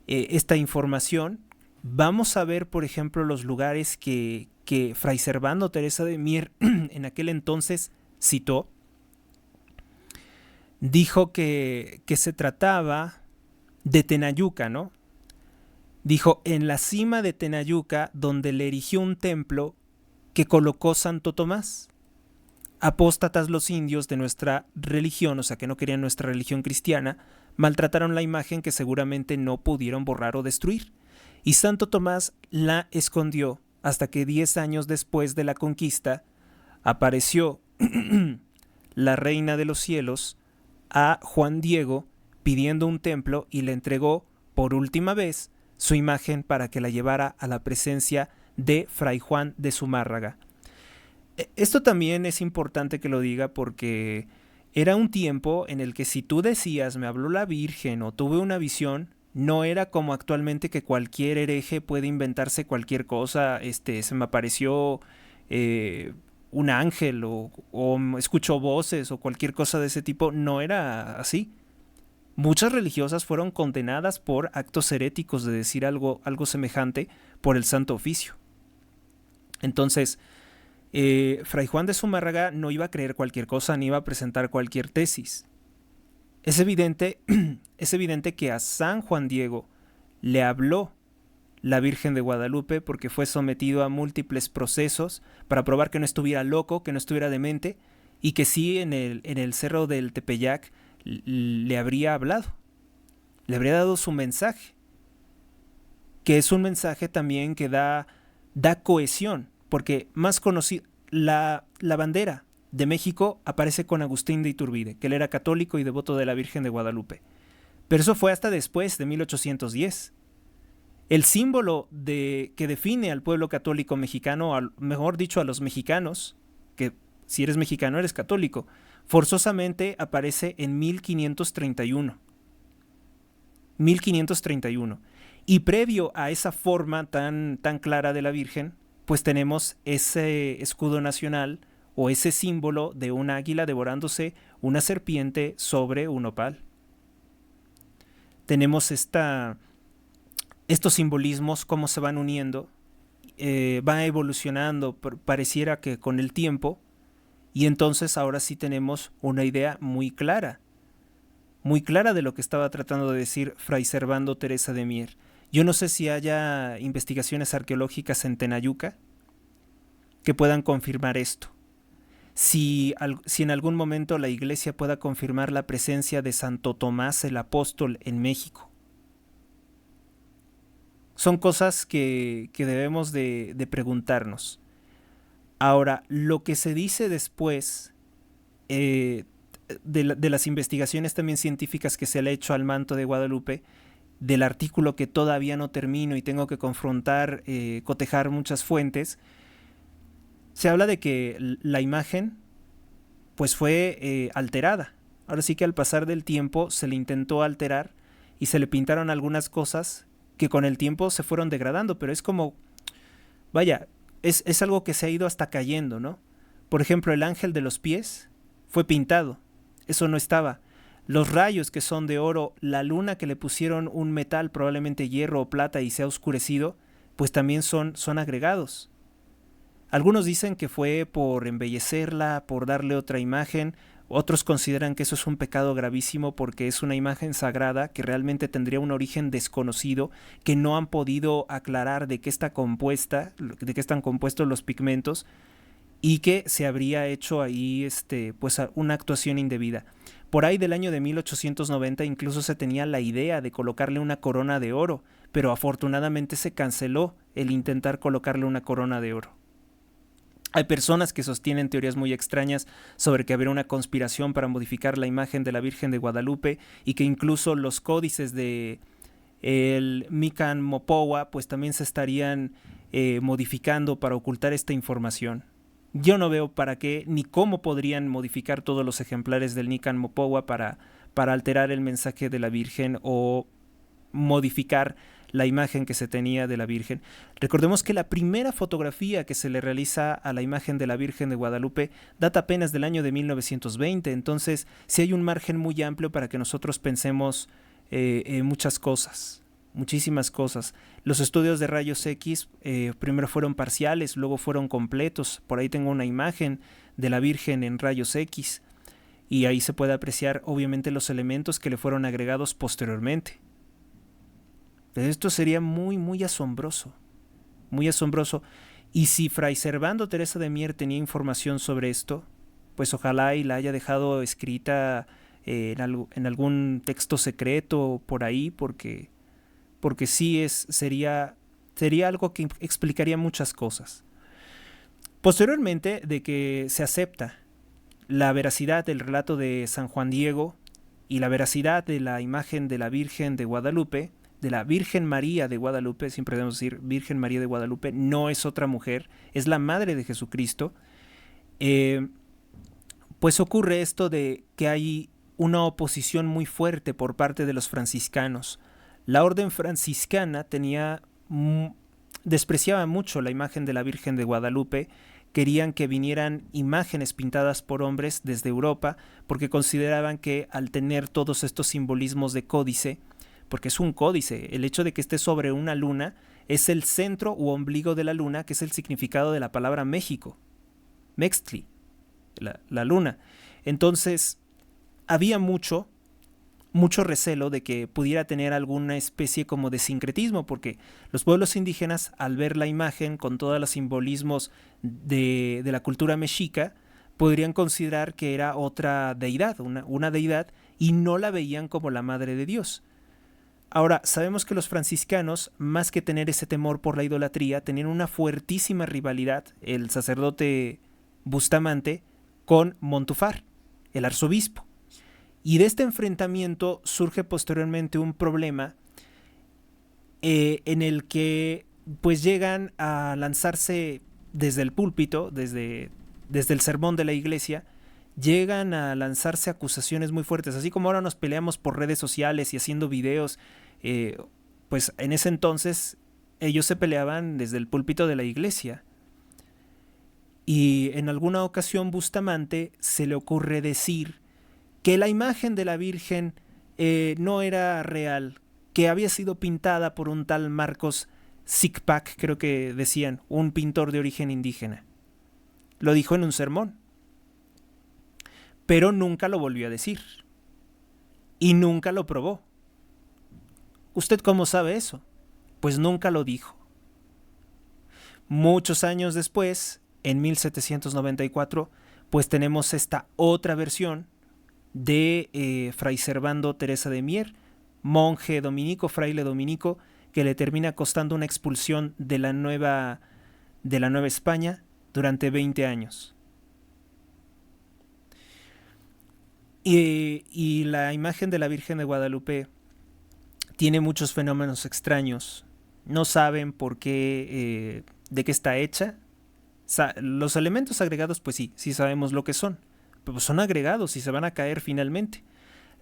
Speaker 2: esta información. Vamos a ver, por ejemplo, los lugares que Fray Servando Teresa de Mier en aquel entonces citó. Dijo que se trataba de Tenayuca, ¿no? Dijo, en la cima de Tenayuca, donde le erigió un templo que colocó Santo Tomás. Apóstatas los indios de nuestra religión, o sea que no querían nuestra religión cristiana, maltrataron la imagen que seguramente no pudieron borrar o destruir. Y Santo Tomás la escondió hasta que 10 años después de la conquista apareció la Reina de los Cielos a Juan Diego pidiendo un templo y le entregó por última vez su imagen para que la llevara a la presencia de Fray Juan de Zumárraga. Esto también es importante que lo diga porque era un tiempo en el que si tú decías me habló la Virgen o tuve una visión, no era como actualmente que cualquier hereje puede inventarse cualquier cosa, se me apareció un ángel o escuchó voces o cualquier cosa de ese tipo. No era así. Muchas religiosas fueron condenadas por actos heréticos de decir algo semejante por el Santo Oficio. Entonces, Fray Juan de Zumárraga no iba a creer cualquier cosa ni iba a presentar cualquier tesis. Es evidente que a San Juan Diego le habló la Virgen de Guadalupe, porque fue sometido a múltiples procesos para probar que no estuviera loco, que no estuviera demente, y que sí en el cerro del Tepeyac le habría hablado, le habría dado su mensaje, que es un mensaje también que da cohesión, porque más conocido, la bandera de México aparece con Agustín de Iturbide, que él era católico y devoto de la Virgen de Guadalupe. Pero eso fue hasta después de 1810. El símbolo que define al pueblo católico mexicano, mejor dicho a los mexicanos, que si eres mexicano eres católico, forzosamente aparece en 1531. 1531. Y previo a esa forma tan clara de la Virgen, pues tenemos ese escudo nacional o ese símbolo de un águila devorándose una serpiente sobre un opal. Tenemos estos simbolismos, cómo se van uniendo, va evolucionando, pareciera que con el tiempo, y entonces ahora sí tenemos una idea muy clara de lo que estaba tratando de decir Fray Servando Teresa de Mier. Yo no sé si haya investigaciones arqueológicas en Tenayuca que puedan confirmar esto. Si en algún momento la Iglesia pueda confirmar la presencia de Santo Tomás el Apóstol en México. Son cosas que debemos de preguntarnos. Ahora, lo que se dice después de las investigaciones también científicas que se le ha hecho al manto de Guadalupe, del artículo que todavía no termino y tengo que confrontar, cotejar muchas fuentes, se habla de que la imagen pues fue alterada. Ahora sí que al pasar del tiempo se le intentó alterar y se le pintaron algunas cosas que con el tiempo se fueron degradando, pero es como, vaya, es algo que se ha ido hasta cayendo, ¿no? Por ejemplo, el ángel de los pies fue pintado, eso no estaba. Los rayos que son de oro, la luna que le pusieron un metal, probablemente hierro o plata, y se ha oscurecido, pues también son agregados. Algunos dicen que fue por embellecerla, por darle otra imagen. Otros consideran que eso es un pecado gravísimo porque es una imagen sagrada que realmente tendría un origen desconocido, que no han podido aclarar de qué está compuesta, de qué están compuestos los pigmentos, y que se habría hecho ahí pues una actuación indebida. Por ahí del año de 1890 incluso se tenía la idea de colocarle una corona de oro, pero afortunadamente se canceló el intentar colocarle una corona de oro. Hay personas que sostienen teorías muy extrañas sobre que habría una conspiración para modificar la imagen de la Virgen de Guadalupe y que incluso los códices de el Mikan Mopowa pues también se estarían modificando para ocultar esta información. Yo no veo para qué ni cómo podrían modificar todos los ejemplares del Nican Mopowa para alterar el mensaje de la Virgen o modificar la imagen que se tenía de la Virgen. Recordemos que la primera fotografía que se le realiza a la imagen de la Virgen de Guadalupe data apenas del año de 1920, entonces sí hay un margen muy amplio para que nosotros pensemos muchas cosas, muchísimas cosas. Los estudios de rayos X primero fueron parciales, luego fueron completos. Por ahí tengo una imagen de la Virgen en rayos X y ahí se puede apreciar obviamente los elementos que le fueron agregados posteriormente. Esto sería muy, muy asombroso, muy asombroso. Y si Fray Servando Teresa de Mier tenía información sobre esto, pues ojalá y la haya dejado escrita en algún texto secreto por ahí, porque sí sería algo que explicaría muchas cosas. Posteriormente de que se acepta la veracidad del relato de San Juan Diego y la veracidad de la imagen de la Virgen de Guadalupe, de la Virgen María de Guadalupe, siempre debemos decir Virgen María de Guadalupe, no es otra mujer, es la madre de Jesucristo, pues ocurre esto de que hay una oposición muy fuerte por parte de los franciscanos. La orden franciscana despreciaba mucho la imagen de la Virgen de Guadalupe, querían que vinieran imágenes pintadas por hombres desde Europa, porque consideraban que al tener todos estos simbolismos de códice, porque es un códice, el hecho de que esté sobre una luna es el centro u ombligo de la luna, que es el significado de la palabra México, Mextli, la luna. Entonces, había mucho mucho recelo de que pudiera tener alguna especie como de sincretismo, porque los pueblos indígenas, al ver la imagen con todos los simbolismos de la cultura mexica, podrían considerar que era otra deidad, una deidad, y no la veían como la madre de Dios. Ahora, sabemos que los franciscanos, más que tener ese temor por la idolatría, tenían una fuertísima rivalidad, el sacerdote Bustamante, con Montufar, el arzobispo. Y de este enfrentamiento surge posteriormente un problema en el que pues llegan a lanzarse desde el púlpito, desde el sermón de la iglesia, llegan a lanzarse acusaciones muy fuertes, así como ahora nos peleamos por redes sociales y haciendo videos, pues en ese entonces ellos se peleaban desde el púlpito de la iglesia. Y en alguna ocasión Bustamante se le ocurre decir que la imagen de la Virgen no era real, que había sido pintada por un tal Marcos Sicpac, creo que decían, un pintor de origen indígena. Lo dijo en un sermón, pero nunca lo volvió a decir y nunca lo probó. ¿Usted cómo sabe eso? Pues nunca lo dijo. Muchos años después, en 1794, pues tenemos esta otra versión de Fray Servando Teresa de Mier, monje dominico, fraile dominico, que le termina costando una expulsión de la Nueva España durante 20 años. Y la imagen de la Virgen de Guadalupe tiene muchos fenómenos extraños. No saben por qué, de qué está hecha. Los elementos agregados, pues sí sabemos lo que son. Pero son agregados y se van a caer finalmente.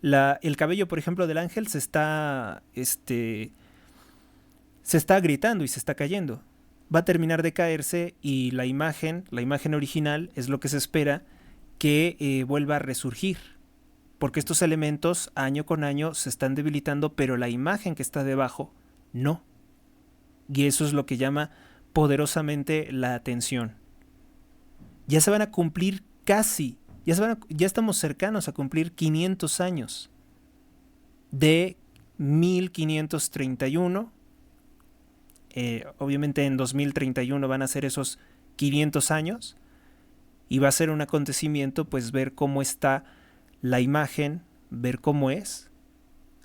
Speaker 2: El cabello, por ejemplo, del ángel se está agrietando y se está cayendo. Va a terminar de caerse y la imagen original es lo que se espera que vuelva a resurgir. Porque estos elementos año con año se están debilitando, pero la imagen que está debajo no. Y eso es lo que llama poderosamente la atención. Ya se van a cumplir casi, ya estamos cercanos a cumplir 500 años de 1531. Obviamente en 2031 van a ser esos 500 años y va a ser un acontecimiento pues ver cómo está la imagen, ver cómo es.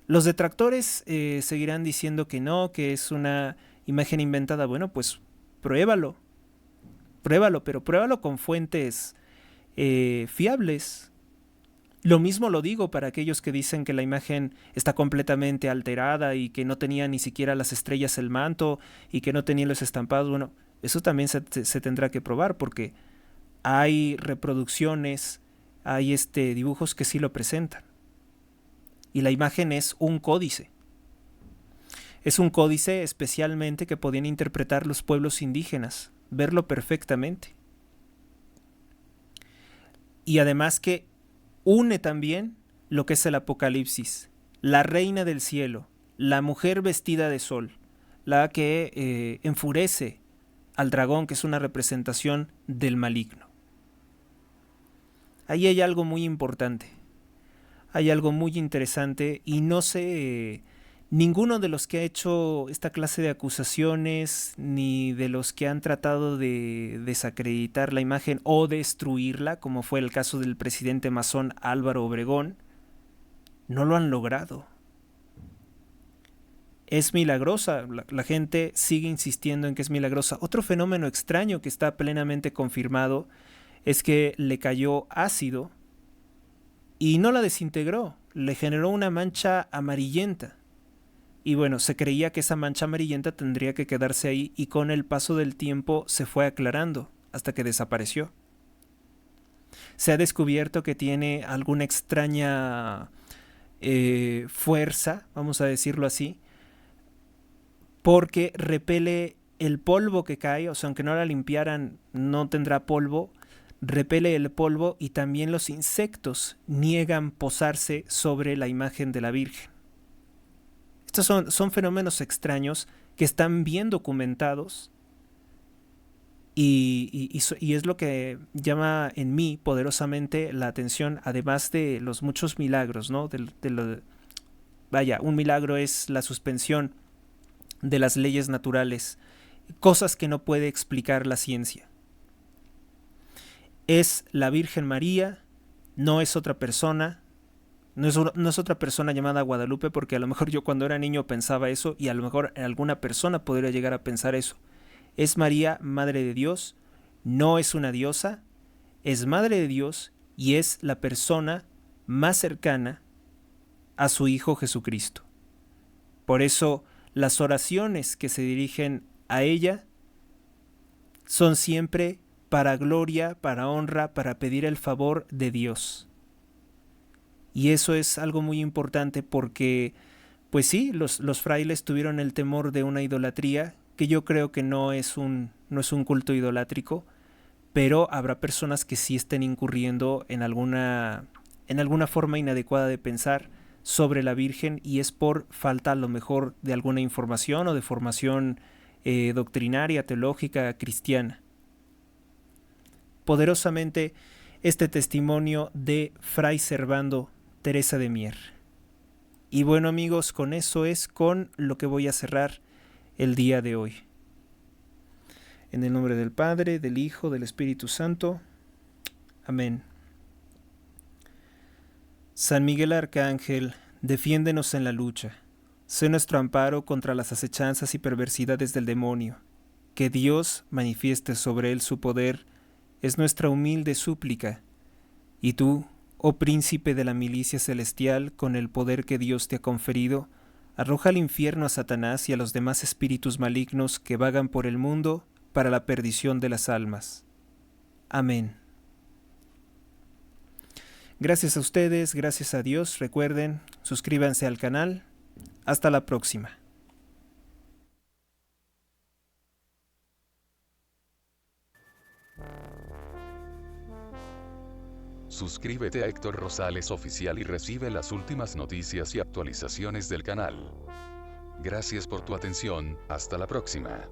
Speaker 2: Los detractores seguirán diciendo que no, que es una imagen inventada. Bueno, pues pruébalo, pero pruébalo con fuentes fiables. Lo mismo lo digo para aquellos que dicen que la imagen está completamente alterada y que no tenía ni siquiera las estrellas el manto y que no tenía los estampados. Bueno, eso también se tendrá que probar porque hay reproducciones, hay dibujos que sí lo presentan. Y la imagen es un códice. Es un códice especialmente que podían interpretar los pueblos indígenas, verlo perfectamente. Y además que une también lo que es el Apocalipsis, la reina del cielo, la mujer vestida de sol, la que enfurece al dragón, que es una representación del maligno. Ahí hay algo muy importante, hay algo muy interesante y no sé, ninguno de los que ha hecho esta clase de acusaciones ni de los que han tratado de desacreditar la imagen o destruirla, como fue el caso del presidente masón Álvaro Obregón, no lo han logrado. Es milagrosa, la gente sigue insistiendo en que es milagrosa. Otro fenómeno extraño que está plenamente confirmado es que le cayó ácido y no la desintegró, le generó una mancha amarillenta. Y bueno, se creía que esa mancha amarillenta tendría que quedarse ahí y con el paso del tiempo se fue aclarando hasta que desapareció. Se ha descubierto que tiene alguna extraña fuerza, vamos a decirlo así, porque repele el polvo que cae, o sea, aunque no la limpiaran, no tendrá polvo, repele el polvo y también los insectos niegan posarse sobre la imagen de la Virgen. Estos son fenómenos extraños que están bien documentados y es lo que llama en mí poderosamente la atención, además de los muchos milagros, ¿no? vaya, un milagro es la suspensión de las leyes naturales, cosas que no puede explicar la ciencia. Es la Virgen María, no es otra persona, no es otra persona llamada Guadalupe, porque a lo mejor yo cuando era niño pensaba eso y a lo mejor alguna persona podría llegar a pensar eso. Es María, Madre de Dios, no es una diosa, es Madre de Dios y es la persona más cercana a su Hijo Jesucristo. Por eso las oraciones que se dirigen a ella son siempre para gloria, para honra, para pedir el favor de Dios. Y eso es algo muy importante porque, pues sí, los frailes tuvieron el temor de una idolatría, que yo creo que no es un culto idolátrico, pero habrá personas que sí estén incurriendo en alguna forma inadecuada de pensar sobre la Virgen, y es por falta a lo mejor de alguna información o de formación doctrinaria, teológica, cristiana. Poderosamente este testimonio de Fray Servando Teresa de Mier. Y bueno, amigos, con eso es con lo que voy a cerrar el día de hoy. En el nombre del Padre, del Hijo, del Espíritu Santo. Amén. San Miguel Arcángel, defiéndenos en la lucha. Sé nuestro amparo contra las acechanzas y perversidades del demonio. Que Dios manifieste sobre él su poder es nuestra humilde súplica. Y tú, oh príncipe de la milicia celestial, con el poder que Dios te ha conferido, arroja al infierno a Satanás y a los demás espíritus malignos que vagan por el mundo para la perdición de las almas. Amén. Gracias a ustedes, gracias a Dios. Recuerden, suscríbanse al canal. Hasta la próxima.
Speaker 3: Suscríbete a Héctor Rosales Oficial y recibe las últimas noticias y actualizaciones del canal. Gracias por tu atención, hasta la próxima.